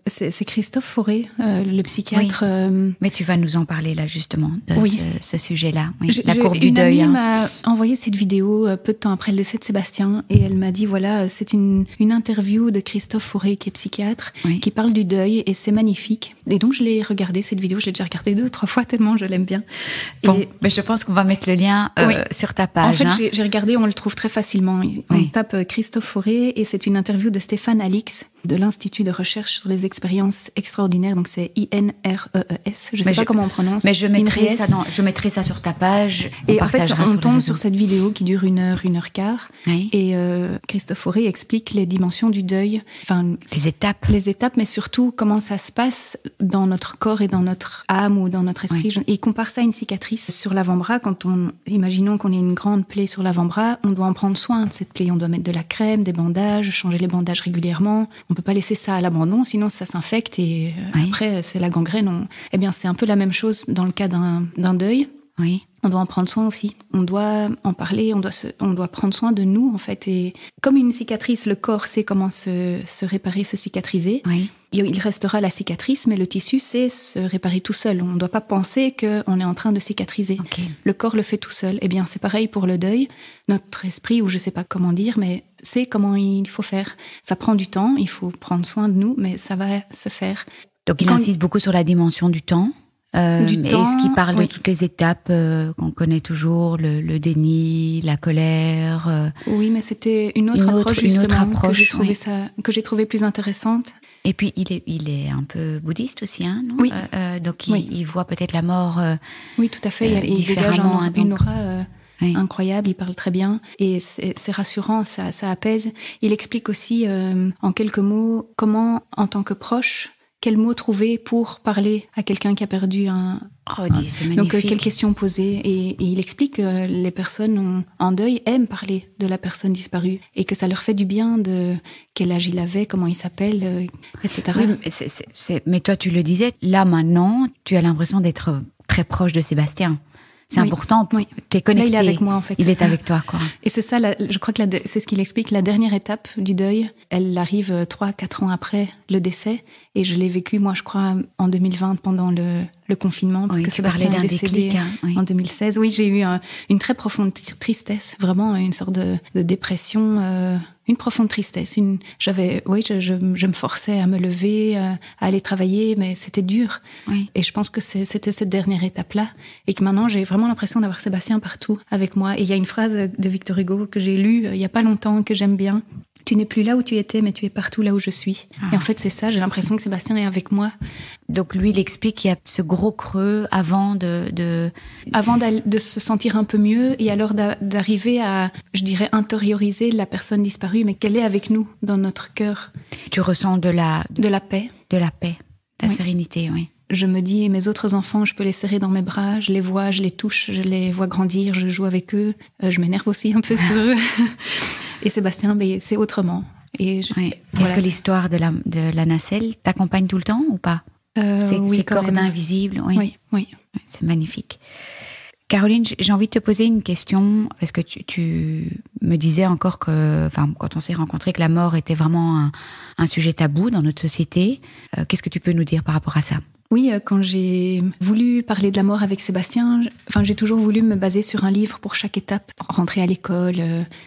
C'est Christophe Fauré, le psychiatre. Mais tu vas nous en parler là justement de ce sujet-là. Oui. La courbe du une deuil. Amie m'a envoyé cette vidéo peu de temps après le décès de Sébastien et elle m'a dit voilà, c'est une interview de Christophe Fauré qui est psychiatre, qui parle du deuil et c'est magnifique. Et donc je l'ai regardée cette vidéo, je l'ai déjà regardée 2 ou 3 fois tellement je l'aime bien. Bon, mais je pense qu'on va mettre le lien sur ta page. En fait, j'ai regardé, on le trouve très facilement. On tape Christophe Fauré et c'est une interview de Stéphane Alix de l'Institut de recherche sur les expériences extraordinaires, donc c'est INREES, je sais pas comment on prononce. Mais je mettrai ça sur ta page. Et en fait, on tombe sur cette vidéo qui dure 1h15. Et Christophe Fauré explique les dimensions du deuil, enfin les étapes, mais surtout comment ça se passe dans notre corps et dans notre âme ou dans notre esprit. Et il compare ça à une cicatrice sur l'avant-bras. Imaginons qu'on ait une grande plaie sur l'avant-bras, on doit en prendre soin de cette plaie. On doit mettre de la crème, des bandages, changer les bandages régulièrement. On peut pas laisser ça à l'abandon, sinon ça s'infecte et après c'est la gangrène. Eh bien, c'est un peu la même chose dans le cas d'un deuil. Oui. On doit en prendre soin aussi. On doit en parler, on doit prendre soin de nous, en fait. Et comme une cicatrice, le corps sait comment se réparer, se cicatriser. Oui. Il restera la cicatrice, mais le tissu sait se réparer tout seul. On ne doit pas penser qu'on est en train de cicatriser. Okay. Le corps le fait tout seul. Eh bien, c'est pareil pour le deuil. Notre esprit, ou je sais pas comment dire, mais sait comment il faut faire. Ça prend du temps, il faut prendre soin de nous, mais ça va se faire. Donc, il insiste beaucoup sur la dimension du temps. Est-ce qu'il parle de toutes les étapes qu'on connaît toujours, le déni, la colère Oui, mais c'était une autre approche que j'ai trouvé plus intéressante. Et puis il est un peu bouddhiste aussi, hein, non? Oui. Donc il voit peut-être la mort. Oui, tout à fait. Il dégage une aura incroyable. Il parle très bien et c'est rassurant, ça apaise. Il explique aussi en quelques mots comment, en tant que proche, quel mot trouver pour parler à quelqu'un qui a perdu c'est magnifique. Donc, quelles questions poser. Et il explique que les personnes en deuil aiment parler de la personne disparue et que ça leur fait du bien de quel âge il avait, comment il s'appelle, etc. Oui, mais toi, tu le disais, là, maintenant, tu as l'impression d'être très proche de Sébastien. C'est important. Oui. Tu es connecté. Là, il est avec moi, en fait. Il est avec toi, quoi. Et c'est ça, je crois que c'est ce qu'il explique. La dernière étape du deuil, elle arrive 3-4 ans après le décès. Et je l'ai vécu, moi, je crois, en 2020, pendant le confinement, parce que Sébastien est décédé en 2016. Oui, j'ai eu une très profonde tristesse, vraiment une sorte de dépression, une profonde tristesse. Je me forçais à me lever, à aller travailler, mais c'était dur. Oui. Et je pense que c'était cette dernière étape-là, et que maintenant j'ai vraiment l'impression d'avoir Sébastien partout avec moi. Et il y a une phrase de Victor Hugo que j'ai lue il y a pas longtemps, que j'aime bien. Tu n'es plus là où tu étais, mais tu es partout là où je suis. Et en fait, c'est ça, j'ai l'impression que Sébastien est avec moi. Donc lui, il explique qu'il y a ce gros creux avant Avant de se sentir un peu mieux, et alors d'arriver à, je dirais, intérioriser la personne disparue, mais qu'elle est avec nous, dans notre cœur. Tu ressens de la paix. De la paix, de la sérénité, oui. Je me dis, mes autres enfants, je peux les serrer dans mes bras, je les vois, je les touche, je les vois grandir, je joue avec eux. Je m'énerve aussi un peu sur eux. Et Sébastien, c'est autrement. Est-ce que l'histoire de la nacelle t'accompagne tout le temps ou pas? Ces cordes invisibles, oui. C'est magnifique. Caroline, j'ai envie de te poser une question, parce que tu me disais encore quand on s'est rencontrés, que la mort était vraiment un sujet tabou dans notre société. Qu'est-ce que tu peux nous dire par rapport à ça ? Oui, quand j'ai voulu parler de la mort avec Sébastien, j'ai toujours voulu me baser sur un livre pour chaque étape. Rentrer à l'école,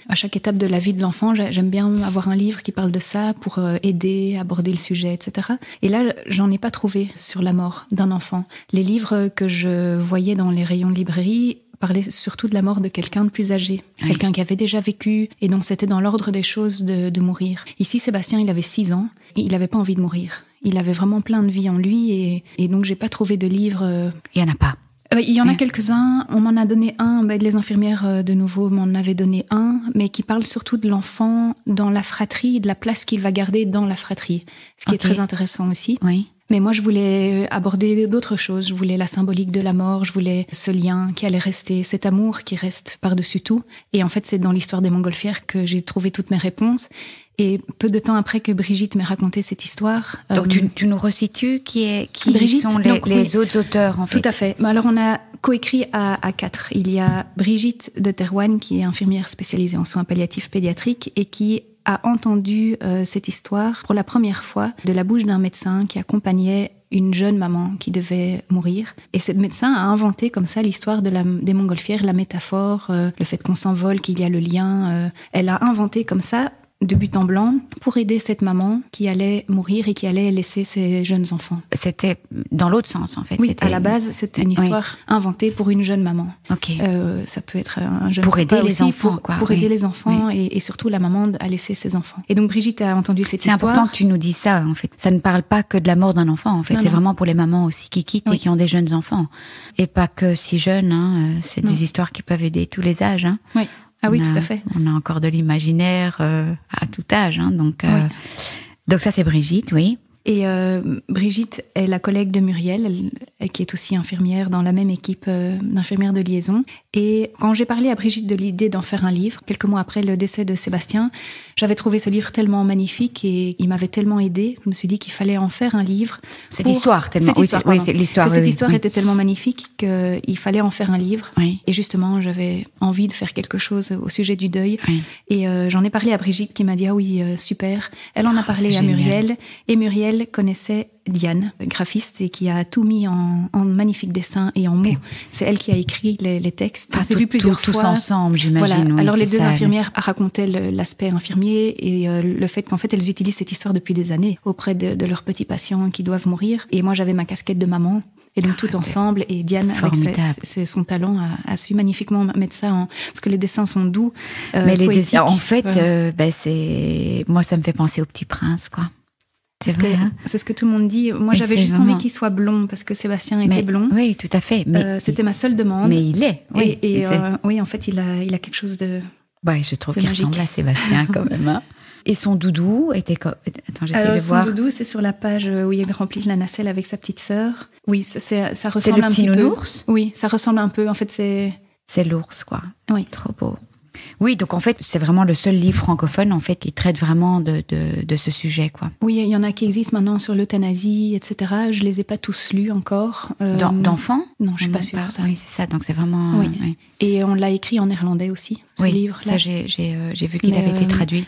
à chaque étape de la vie de l'enfant, j'aime bien avoir un livre qui parle de ça pour aider, aborder le sujet, etc. Et là, j'en ai pas trouvé sur la mort d'un enfant. Les livres que je voyais dans les rayons de librairie parlaient surtout de la mort de quelqu'un de plus âgé, quelqu'un qui avait déjà vécu, et donc c'était dans l'ordre des choses de mourir. Ici, Sébastien, il avait 6 ans, il n'avait pas envie de mourir. Il avait vraiment plein de vie en lui et donc j'ai pas trouvé de livre. Il y en a pas. Il y en a quelques-uns. On m'en a donné un. Les infirmières de nouveau m'en avaient donné un, mais qui parle surtout de l'enfant dans la fratrie, de la place qu'il va garder dans la fratrie, ce qui est très intéressant aussi. Oui. Mais moi, je voulais aborder d'autres choses. Je voulais la symbolique de la mort. Je voulais ce lien qui allait rester, cet amour qui reste par-dessus tout. Et en fait, c'est dans l'histoire des montgolfières que j'ai trouvé toutes mes réponses. Et peu de temps après que Brigitte m'ait raconté cette histoire... Donc tu nous resitues qui Brigitte, sont les autres auteurs, en fait. Tout à fait. Alors on a coécrit à 4. Il y a Brigitte de Terouanne, qui est infirmière spécialisée en soins palliatifs pédiatriques et qui a entendu cette histoire pour la première fois de la bouche d'un médecin qui accompagnait une jeune maman qui devait mourir. Et cette médecin a inventé comme ça l'histoire des montgolfières, la métaphore, le fait qu'on s'envole, qu'il y a le lien. Elle a inventé comme ça, de but en blanc, pour aider cette maman qui allait mourir et qui allait laisser ses jeunes enfants. C'était dans l'autre sens, en fait. Oui, à la base, c'était une histoire inventée pour une jeune maman. Ok. Ça peut être un jeune pour aider les aussi, enfants, quoi. Pour aider les enfants et surtout la maman à laisser ses enfants. Et donc Brigitte a entendu cette histoire. C'est important que tu nous dises ça, en fait. Ça ne parle pas que de la mort d'un enfant, en fait. C'est vraiment pour les mamans aussi qui quittent et qui ont des jeunes enfants. Et pas que si jeunes, c'est des histoires qui peuvent aider tous les âges. Oui. Ah oui, tout à fait. On a encore de l'imaginaire à tout âge, donc ça c'est Brigitte, oui. Et Brigitte est la collègue de Muriel, qui est aussi infirmière dans la même équipe d'infirmières de liaison. Et quand j'ai parlé à Brigitte de l'idée d'en faire un livre, quelques mois après le décès de Sébastien, j'avais trouvé ce livre tellement magnifique et il m'avait tellement aidée. Je me suis dit qu'il fallait en faire un livre. Cette histoire tellement. Cette histoire était tellement magnifique qu'il fallait en faire un livre. Oui. Et justement, j'avais envie de faire quelque chose au sujet du deuil. Oui. Et j'en ai parlé à Brigitte qui m'a dit ah oui, super. Elle en a parlé à Muriel et Muriel connaissait Diane, graphiste, et qui a tout mis en magnifiques dessins et en mots. C'est elle qui a écrit les textes. On s'est vu plusieurs fois. Tous ensemble, j'imagine. Voilà. Oui, alors les deux infirmières racontaient l'aspect infirmier et le fait qu'en fait elles utilisent cette histoire depuis des années auprès de leurs petits patients qui doivent mourir. Et moi j'avais ma casquette de maman. Et donc tout ensemble, et Diane, avec son talent, a su magnifiquement mettre ça parce que les dessins sont doux, mais les dessins, en fait, moi ça me fait penser au Petit Prince, quoi. C'est ce que tout le monde dit. Moi, j'avais juste envie qu'il soit blond parce que Sébastien était blond. Oui, tout à fait. Mais c'était ma seule demande. Mais il est. Oui, oui, en fait, il a quelque chose de. Ouais, je trouve qu'il ressemble à Sébastien quand même. Hein. Et son doudou était comme. Attends, j'essaie de voir. Son doudou, c'est sur la page où il remplit la nacelle avec sa petite sœur. Oui, ça ressemble c'est le un petit petit peu. nounours. Oui, ça ressemble un peu. En fait, c'est l'ours, quoi. Oui, trop beau. Oui, donc en fait, c'est vraiment le seul livre francophone en fait qui traite vraiment de ce sujet, quoi. Oui, il y en a qui existent maintenant sur l'euthanasie, etc. Je les ai pas tous lus encore. D'enfants ? Non, je suis pas sûre. Ça. Oui, c'est ça. Donc c'est vraiment. Oui. Oui. Et on l'a écrit en néerlandais aussi, ce livre-là. Ça, j'ai vu qu'il avait été traduit.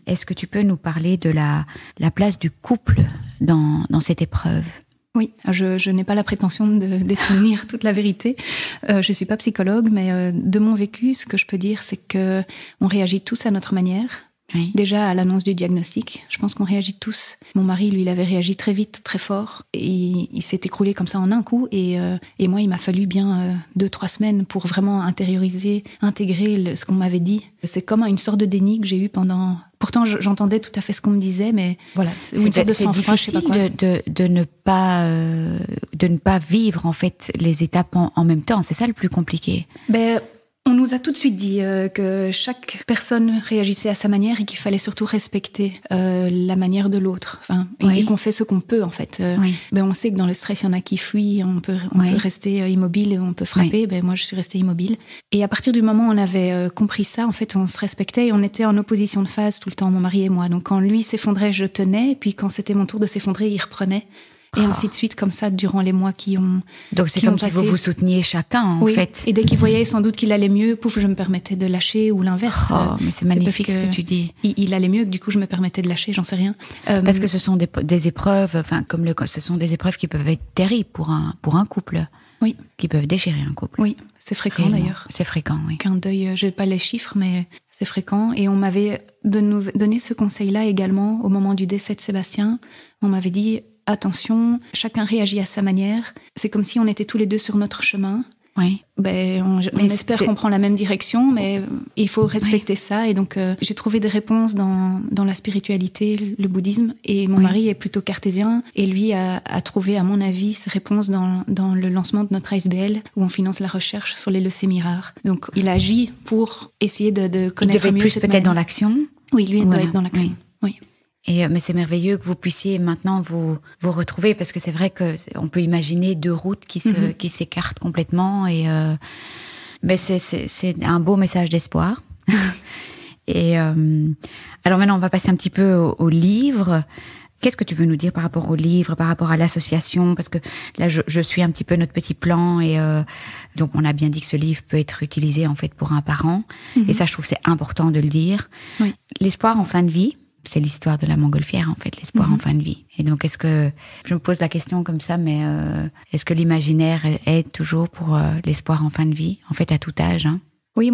Est-ce que tu peux nous parler de la place du couple dans cette épreuve ? Oui, je n'ai pas la prétention de détenir toute la vérité. Je suis pas psychologue, mais de mon vécu, ce que je peux dire, c'est que on réagit tous à notre manière. Oui. Déjà à l'annonce du diagnostic, je pense qu'on réagit tous. Mon mari, lui, il avait réagi très vite, très fort, et il s'est écroulé comme ça en un coup. Et moi, il m'a fallu bien 2-3 semaines pour vraiment intégrer ce qu'on m'avait dit. C'est comme une sorte de déni que j'ai eu pendant. Pourtant, j'entendais tout à fait ce qu'on me disait, mais voilà, c'est difficile de ne pas vivre en fait les étapes en même temps. C'est ça le plus compliqué. On nous a tout de suite dit que chaque personne réagissait à sa manière et qu'il fallait surtout respecter la manière de l'autre. Et qu'on fait ce qu'on peut, en fait. On sait que dans le stress, il y en a qui fuient, on peut rester immobile, on peut frapper. Moi, je suis restée immobile. Et à partir du moment où on avait compris ça, en fait, on se respectait et on était en opposition de phase tout le temps, mon mari et moi. Donc, quand lui s'effondrait, je tenais. Et puis, quand c'était mon tour de s'effondrer, il reprenait. Et ainsi de suite, comme ça, durant les mois qui ont Donc c'est comme si vous vous souteniez chacun, en fait. Et dès qu'il voyait sans doute qu'il allait mieux, pouf, je me permettais de lâcher, ou l'inverse. Mais c'est magnifique ce que tu dis. Il allait mieux, du coup je me permettais de lâcher, j'en sais rien. Parce que ce sont des épreuves, enfin ce sont des épreuves qui peuvent être terribles pour un couple. Oui. Qui peuvent déchirer un couple. Oui, c'est fréquent d'ailleurs. C'est fréquent, oui. Qu'un deuil, j'ai pas les chiffres, mais c'est fréquent. Et on m'avait donné ce conseil-là également au moment du décès de Sébastien. On m'avait dit, attention, chacun réagit à sa manière. C'est comme si on était tous les deux sur notre chemin. Oui. On espère qu'on prend la même direction, mais il faut respecter ça. Et donc, j'ai trouvé des réponses dans la spiritualité, le bouddhisme. Et mon mari est plutôt cartésien. Et lui a trouvé, à mon avis, ses réponses dans le lancement de notre ASBL, où on finance la recherche sur les leucémies rares. Donc, il agit pour essayer de connaître mieux cette Il devait plus peut-être dans l'action. Oui, lui, il doit être dans l'action. Oui. Mais c'est merveilleux que vous puissiez maintenant vous retrouver, parce que c'est vrai que on peut imaginer deux routes qui s'écartent complètement, mais c'est un beau message d'espoir. Et alors maintenant on va passer un petit peu au livre. Qu'est-ce que tu veux nous dire par rapport au livre, par rapport à l'association? Parce que là, je suis un petit peu notre petit plan, et donc on a bien dit que ce livre peut être utilisé en fait pour un parent, et ça je trouve c'est important de le dire. Oui. L'espoir en fin de vie. C'est l'histoire de la montgolfière, en fait, l'espoir en fin de vie. Et donc, est-ce que, je me pose la question comme ça, mais est-ce que l'imaginaire aide toujours pour l'espoir en fin de vie, en fait, à tout âge, hein? Oui,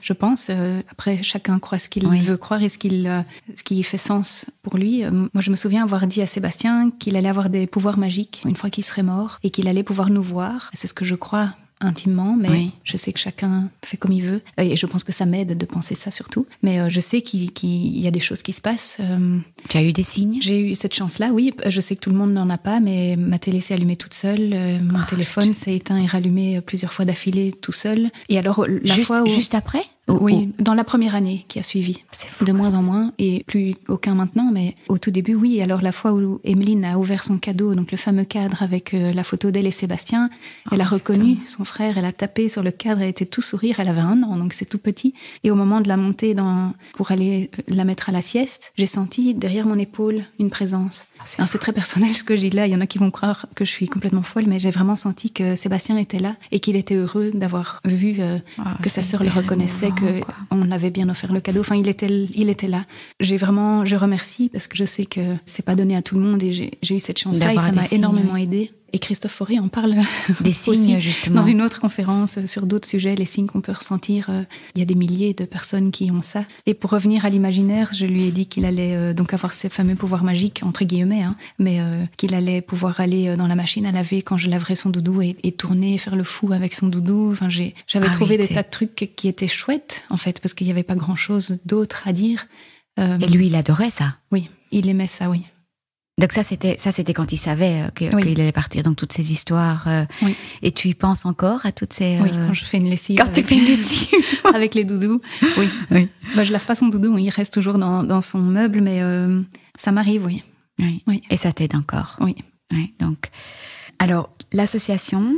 je pense. Après, chacun croit ce qu'il veut croire et ce qui fait sens pour lui. Moi, je me souviens avoir dit à Sébastien qu'il allait avoir des pouvoirs magiques une fois qu'il serait mort, et qu'il allait pouvoir nous voir. C'est ce que je crois intimement, mais je sais que chacun fait comme il veut, et je pense que ça m'aide de penser ça surtout, mais je sais qu'il y a des choses qui se passent. Tu as eu des signes? J'ai eu cette chance-là, oui. Je sais que tout le monde n'en a pas, mais ma télé s'est allumée toute seule, mon téléphone s'est éteint et rallumé plusieurs fois d'affilée tout seul, et alors juste après? Oui, dans la première année qui a suivi. C'est fou. De moins en moins, et plus aucun maintenant, mais au tout début, oui. Alors la fois où Emeline a ouvert son cadeau, donc le fameux cadre avec la photo d'elle et Sébastien, elle a reconnu son frère, elle a tapé sur le cadre, elle était tout sourire, elle avait 1 an, donc c'est tout petit. Et au moment de la montée pour aller la mettre à la sieste, j'ai senti derrière mon épaule une présence. Alors, c'est très personnel ce que je dis là, il y en a qui vont croire que je suis complètement folle, mais j'ai vraiment senti que Sébastien était là et qu'il était heureux d'avoir vu que sa sœur le reconnaissait, qu'on avait bien offert le cadeau. Enfin, il était là. Je remercie, parce que je sais que c'est pas donné à tout le monde, et j'ai eu cette chance-là, et ça m'a énormément aidée. Et Christophe Fauré en parle des signes, justement. Dans une autre conférence sur d'autres sujets, les signes qu'on peut ressentir. Il y a des milliers de personnes qui ont ça. Et pour revenir à l'imaginaire, je lui ai dit qu'il allait donc avoir ces fameux pouvoirs magiques, entre guillemets, mais qu'il allait pouvoir aller dans la machine à laver quand je laverais son doudou et tourner, faire le fou avec son doudou. Enfin, j'avais trouvé des tas de trucs qui étaient chouettes, en fait, parce qu'il n'y avait pas grand-chose d'autre à dire. Et lui, il adorait ça. Oui, il aimait ça, oui. Donc ça c'était quand il savait qu'il allait partir, donc toutes ces histoires. Et tu y penses encore à toutes ces... Oui, quand je fais une lessive. Quand tu fais une lessive avec les doudous. Oui. Je lave pas son doudou, il reste toujours dans son meuble, mais ça m'arrive, oui. Et ça t'aide encore. Oui. Donc, alors l'association.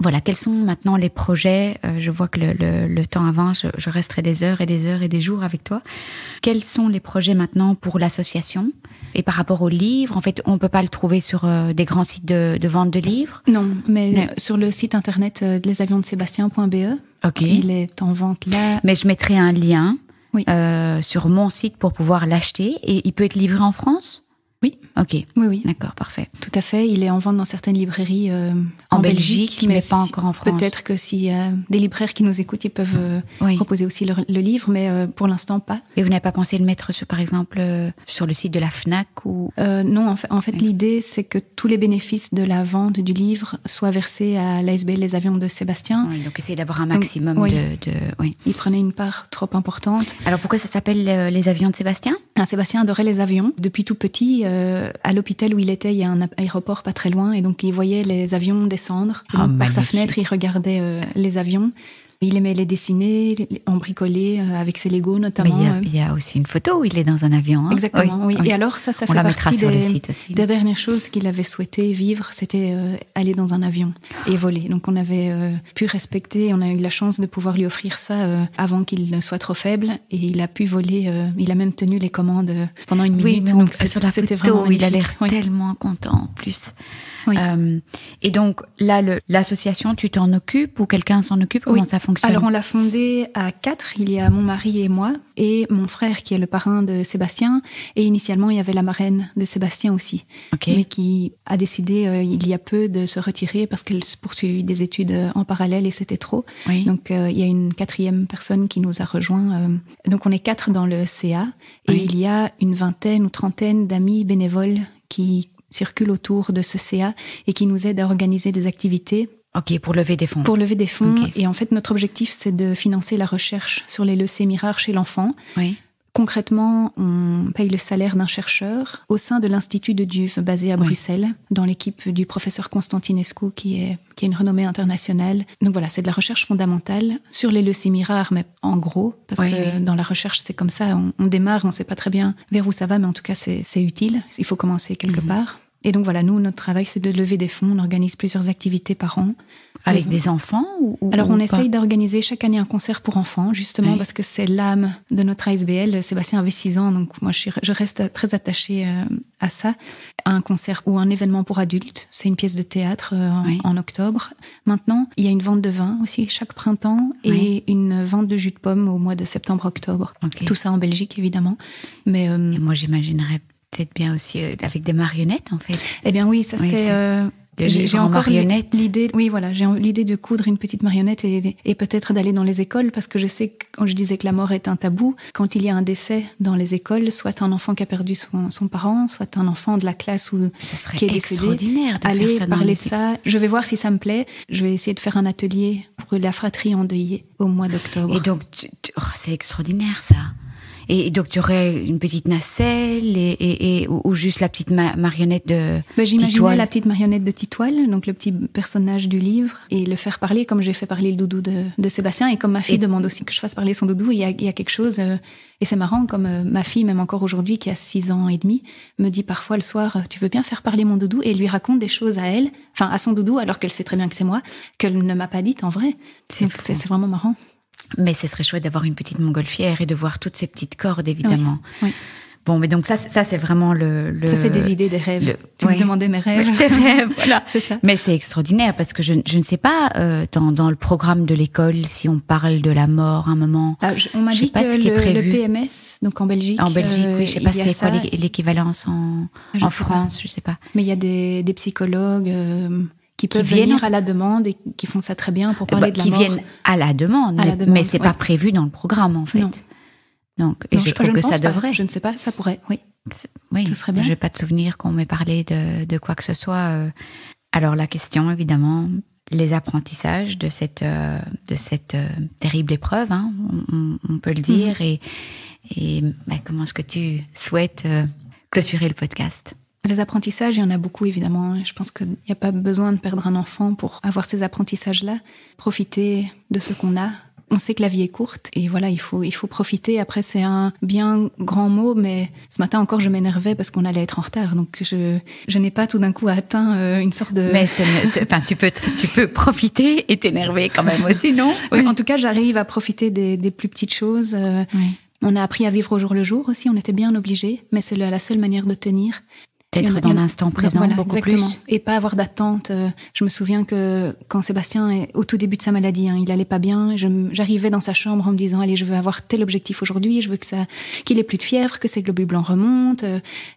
Voilà, quels sont maintenant les projets? Je vois que le temps avance, je resterai des heures et des heures et des jours avec toi. Quels sont les projets maintenant pour l'association? Et par rapport aux livres, en fait, on peut pas le trouver sur des grands sites de vente de livres? Non, mais sur le site internet lesavionsdesébastien.be, il est en vente là. Mais je mettrai un lien sur mon site pour pouvoir l'acheter. Et il peut être livré en France? Oui. Ok. Oui. D'accord, parfait. Tout à fait. Il est en vente dans certaines librairies en Belgique, mais pas encore en France. Peut-être que s'il y a des libraires qui nous écoutent, ils peuvent proposer aussi le livre, mais pour l'instant pas. Et vous n'avez pas pensé le mettre par exemple, sur le site de la Fnac ou... Non, en fait, l'idée, c'est que tous les bénéfices de la vente du livre soient versés à l'ASBL Les Avions de Sébastien. Oui, donc essayer d'avoir un maximum de... Oui. Il prenait une part trop importante. Alors pourquoi ça s'appelle Les Avions de Sébastien? Sébastien adorait les avions. Depuis tout petit, à l'hôpital où il était, il y a un aéroport pas très loin, et donc il voyait les avions descendre. Et donc, par sa fenêtre, il regardait les avions. Il aimait les dessiner, en bricoler, avec ses Lego notamment. Mais il y a aussi une photo où il est dans un avion. Hein. Exactement, oui. Et alors ça fait partie des dernières choses qu'il avait souhaité vivre, c'était aller dans un avion et voler. Donc on avait pu respecter, on a eu la chance de pouvoir lui offrir ça avant qu'il ne soit trop faible. Et il a pu voler, il a même tenu les commandes pendant une minute. Oui, donc sur la photo, vraiment il a l'air tellement content en plus. Oui. Et donc là, l'association, tu t'en occupes ou quelqu'un s'en occupe? Comment ça fonctionne? Alors on l'a fondée à 4. Il y a mon mari et moi et mon frère qui est le parrain de Sébastien. Et initialement il y avait la marraine de Sébastien aussi, mais qui a décidé il y a peu de se retirer parce qu'elle poursuivait des études en parallèle et c'était trop. Oui. Donc il y a une 4e personne qui nous a rejoint. Donc on est 4 dans le CA et il y a une 20aine ou 30aine d'amis bénévoles qui circulent autour de ce CA et qui nous aident à organiser des activités. Ok, pour lever des fonds. Pour lever des fonds. Okay. Et en fait, notre objectif, c'est de financer la recherche sur les leucémies rares chez l'enfant. Oui. Concrètement, on paye le salaire d'un chercheur au sein de l'Institut de Duve, basé à Bruxelles, dans l'équipe du professeur Constantinescu, qui est une renommée internationale. Donc voilà, c'est de la recherche fondamentale sur les leucémies rares, mais en gros, parce que dans la recherche, c'est comme ça, on démarre, on ne sait pas très bien vers où ça va, mais en tout cas, c'est utile. Il faut commencer quelque part. Et donc voilà, nous, notre travail, c'est de lever des fonds. On organise plusieurs activités par an. Avec des enfants Alors, on essaye d'organiser chaque année un concert pour enfants, justement, parce que c'est l'âme de notre ASBL. Sébastien avait 6 ans, donc moi, je reste très attachée à ça. Un concert ou un événement pour adultes. C'est une pièce de théâtre en octobre. Maintenant, il y a une vente de vin aussi chaque printemps et une vente de jus de pomme au mois de septembre-octobre. Okay. Tout ça en Belgique, évidemment. Mais et moi, j'imaginerais peut-être bien aussi avec des marionnettes, en fait. Eh bien oui, ça c'est... j'ai encore l'idée. Oui, voilà, j'ai l'idée de coudre une petite marionnette et peut-être d'aller dans les écoles parce que je sais que quand je disais que la mort est un tabou, quand il y a un décès dans les écoles, soit un enfant qui a perdu son parent, soit un enfant de la classe qui est décédé. Extraordinaire de aller faire ça parler de ça. Je vais voir si ça me plaît. Je vais essayer de faire un atelier pour la fratrie endeuillée au mois d'octobre. Et donc, c'est extraordinaire ça. Et donc, tu aurais une petite nacelle ou juste la petite marionnette de J'imaginais la petite marionnette de Titoile, donc le petit personnage du livre, et le faire parler comme j'ai fait parler le doudou de Sébastien, et comme ma fille demande aussi que je fasse parler son doudou, il y a quelque chose, et c'est marrant, comme ma fille, même encore aujourd'hui, qui a 6 ans et demi, me dit parfois le soir, tu veux bien faire parler mon doudou, et lui raconte des choses à elle, enfin à son doudou, alors qu'elle sait très bien que c'est moi, qu'elle ne m'a pas dites en vrai. C'est vraiment marrant. Mais ce serait chouette d'avoir une petite montgolfière et de voir toutes ces petites cordes, évidemment. Oui. Bon, mais donc ça c'est vraiment Ça, c'est des idées, des rêves. Tu me demandais mes rêves. Tes rêves, voilà. C'est ça. Mais c'est extraordinaire parce que je ne sais pas, dans le programme de l'école, si on parle de la mort à un moment. On m'a dit que le PMS, donc en Belgique. En Belgique, oui, je sais pas c'est quoi l'équivalence en France, je sais pas. Mais il y a des psychologues, qui peuvent venir à la demande et qui font ça très bien pour parler de la mort. Qui viennent à la demande, mais c'est pas prévu dans le programme, en fait. Non. Donc, je trouve que ça devrait. Je ne sais pas, ça pourrait, oui. Oui, ça serait bien. Je n'ai pas de souvenir qu'on m'ait parlé de quoi que ce soit. Alors, la question, évidemment, les apprentissages de cette terrible épreuve, hein, on peut le dire. Et comment est-ce que tu souhaites clôturer le podcast ? Ces apprentissages, il y en a beaucoup, évidemment. Je pense qu'il n'y a pas besoin de perdre un enfant pour avoir ces apprentissages-là. Profiter de ce qu'on a. On sait que la vie est courte et voilà, il faut profiter. Après, c'est un bien grand mot, mais ce matin encore, je m'énervais parce qu'on allait être en retard. Donc, je n'ai pas tout d'un coup atteint une sorte de... Mais tu peux profiter et t'énerver quand même aussi, non? Oui. En tout cas, j'arrive à profiter des plus petites choses. On a appris à vivre au jour le jour aussi. On était bien obligés, mais c'est la seule manière de tenir. D'être dans l'instant présent, voilà, beaucoup exactement. Plus. Et pas avoir d'attente. Je me souviens que quand Sébastien, au tout début de sa maladie, il allait pas bien, j'arrivais dans sa chambre en me disant, allez, je veux avoir tel objectif aujourd'hui, je veux qu'il ait plus de fièvre, que ses globules blancs remontent,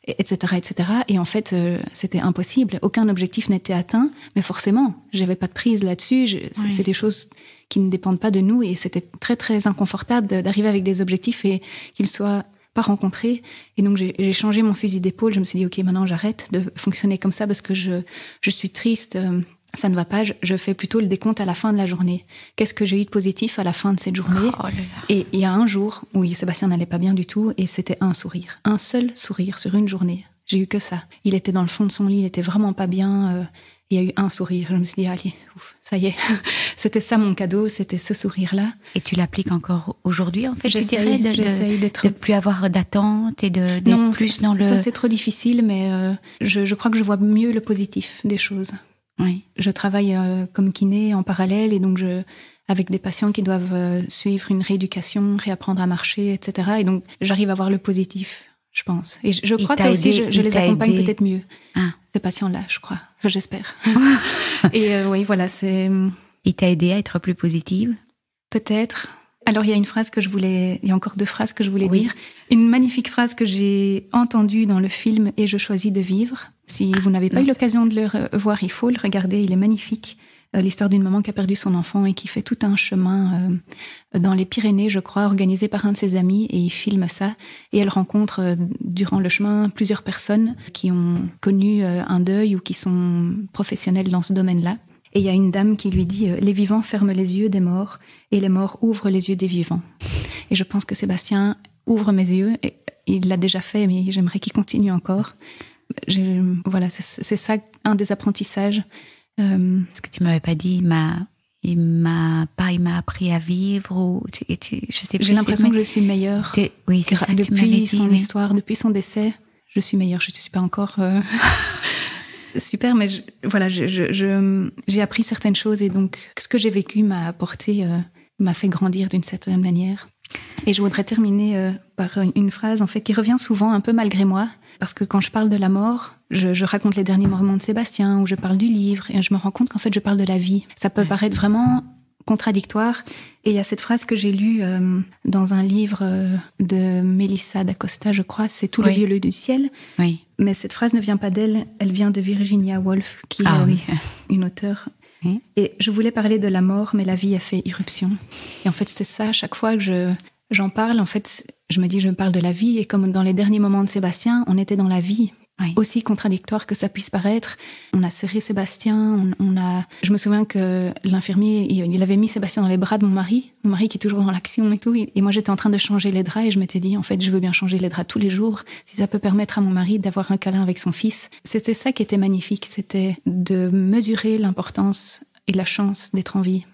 etc., etc. Et en fait, c'était impossible. Aucun objectif n'était atteint, mais forcément, j'avais pas de prise là-dessus. C'est des choses qui ne dépendent pas de nous et c'était très, très inconfortable d'arriver avec des objectifs et qu'ils soient pas rencontré. Et donc, j'ai changé mon fusil d'épaule. Je me suis dit, OK, maintenant, j'arrête de fonctionner comme ça parce que je suis triste, ça ne va pas. Je fais plutôt le décompte à la fin de la journée. Qu'est-ce que j'ai eu de positif à la fin de cette journée? Et il y a un jour où Sébastien n'allait pas bien du tout et c'était un sourire. Un seul sourire sur une journée. J'ai eu que ça. Il était dans le fond de son lit, il était vraiment pas bien. Il y a eu un sourire. Je me suis dit, allez, ouf, ça y est. C'était ça mon cadeau, c'était ce sourire-là. Et tu l'appliques encore aujourd'hui, en fait, j'essaye de plus avoir d'attente et d'être plus dans le... Ça, c'est trop difficile, mais je crois que je vois mieux le positif des choses. Oui. Je travaille comme kiné en parallèle, et donc avec des patients qui doivent suivre une rééducation, réapprendre à marcher, etc. Et donc, j'arrive à voir le positif, je pense. Et je crois que aussi, je les accompagne peut-être mieux, ces patients-là, je crois. Enfin, j'espère. Et oui, voilà, c'est... Il t'a aidé à être plus positive? Peut-être. Alors, il y a encore 2 phrases que je voulais dire. Une magnifique phrase que j'ai entendue dans le film « Et je choisis de vivre ». Si vous n'avez pas eu l'occasion de le voir, il faut le regarder, il est magnifique. L'histoire d'une maman qui a perdu son enfant et qui fait tout un chemin dans les Pyrénées, je crois, organisé par un de ses amis, et il filme ça. Et elle rencontre durant le chemin plusieurs personnes qui ont connu un deuil ou qui sont professionnelles dans ce domaine-là. Et il y a une dame qui lui dit « Les vivants ferment les yeux des morts et les morts ouvrent les yeux des vivants ». Et je pense que Sébastien ouvre mes yeux. Et il l'a déjà fait, mais j'aimerais qu'il continue encore. Voilà, c'est ça, un des apprentissages. Ce que tu m'avais pas dit, il m'a appris à vivre, ou je sais plus. J'ai l'impression que je suis meilleure. Oui, c'est ça que tu m'avais dit, depuis son histoire, depuis son décès, je suis meilleure. Je ne suis pas encore super, mais j'ai appris certaines choses, et donc ce que j'ai vécu m'a fait grandir d'une certaine manière. Et je voudrais terminer par une phrase en fait qui revient souvent, un peu malgré moi, parce que quand je parle de la mort, je raconte les derniers moments de Sébastien, ou je parle du livre, et je me rends compte qu'en fait je parle de la vie. Ça peut paraître vraiment contradictoire, et il y a cette phrase que j'ai lue dans un livre de Melissa d'Acosta, je crois, c'est « Tout le lieu du ciel ». Oui. Mais cette phrase ne vient pas d'elle, elle vient de Virginia Woolf, qui est une auteure. Et je voulais parler de la mort, mais la vie a fait irruption. Et en fait, c'est ça, à chaque fois que j'en parle, en fait, je me dis, je parle de la vie, et comme dans les derniers moments de Sébastien, on était dans la vie. Oui. Aussi contradictoire que ça puisse paraître, on a serré Sébastien, je me souviens que l'infirmier, il avait mis Sébastien dans les bras de mon mari qui est toujours dans l'action et tout, et moi j'étais en train de changer les draps, et je m'étais dit, en fait, je veux bien changer les draps tous les jours, si ça peut permettre à mon mari d'avoir un câlin avec son fils. C'était ça qui était magnifique, c'était de mesurer l'importance et la chance d'être en vie.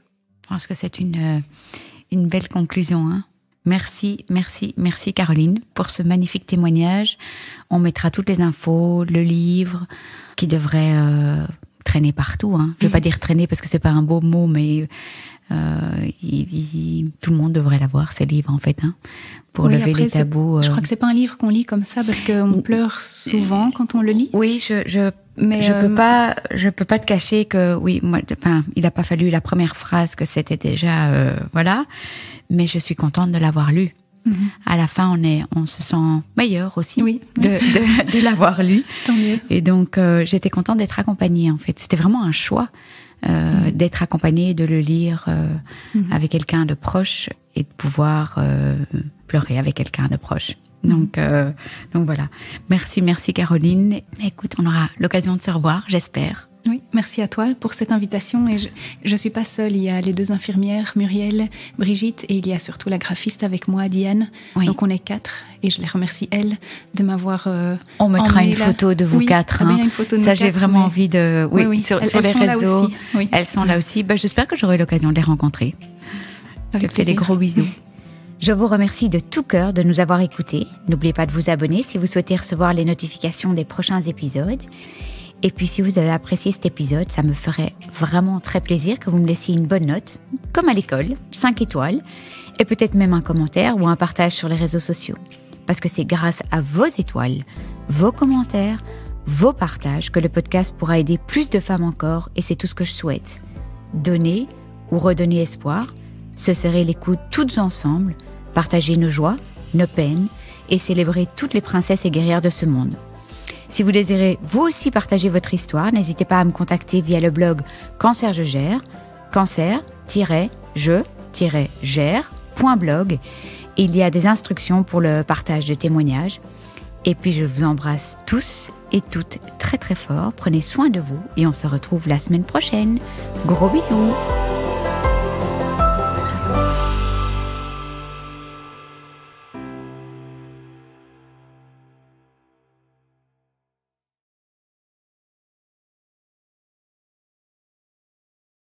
Je pense que c'est une belle conclusion, hein. Merci Caroline pour ce magnifique témoignage. On mettra toutes les infos, le livre qui devrait traîner partout. Hein. Je ne veux pas dire traîner parce que c'est pas un beau mot, mais tout le monde devrait l'avoir, ces livres en fait, hein, pour lever les tabous. Je crois que c'est pas un livre qu'on lit comme ça parce qu'on pleure souvent quand on le lit. Oui, je peux pas te cacher que il n'a pas fallu la première phrase que c'était déjà voilà. Mais je suis contente de l'avoir lu. Mm-hmm. À la fin, on se sent meilleur aussi de l'avoir lu. Tant mieux. Et donc, j'étais contente d'être accompagnée, en fait. C'était vraiment un choix d'être accompagnée, de le lire avec quelqu'un de proche et de pouvoir pleurer avec quelqu'un de proche. Donc voilà. Merci Caroline. Écoute, on aura l'occasion de se revoir, j'espère. Oui, merci à toi pour cette invitation. Et je suis pas seule. Il y a les 2 infirmières, Muriel, Brigitte, et il y a surtout la graphiste avec moi, Diane. Oui. Donc on est 4, et je les remercie elles de m'avoir. On mettra une photo de vous 4. Hein. Une photo de ça, j'ai vraiment envie de. Oui. Sur les réseaux. Oui. Elles sont là aussi. J'espère que j'aurai l'occasion de les rencontrer. Je te fais des gros bisous. Je vous remercie de tout cœur de nous avoir écoutés. N'oubliez pas de vous abonner si vous souhaitez recevoir les notifications des prochains épisodes. Et puis, si vous avez apprécié cet épisode, ça me ferait vraiment très plaisir que vous me laissiez une bonne note, comme à l'école, 5 étoiles, et peut-être même un commentaire ou un partage sur les réseaux sociaux. Parce que c'est grâce à vos étoiles, vos commentaires, vos partages que le podcast pourra aider plus de femmes encore, et c'est tout ce que je souhaite. Donner ou redonner espoir, se serrer les coudes toutes ensemble, partager nos joies, nos peines, et célébrer toutes les princesses et guerrières de ce monde. Si vous désirez vous aussi partager votre histoire, n'hésitez pas à me contacter via le blog Cancer je gère, cancer-je-gère.blog. Il y a des instructions pour le partage de témoignages. Et puis je vous embrasse tous et toutes très très fort. Prenez soin de vous et on se retrouve la semaine prochaine. Gros bisous.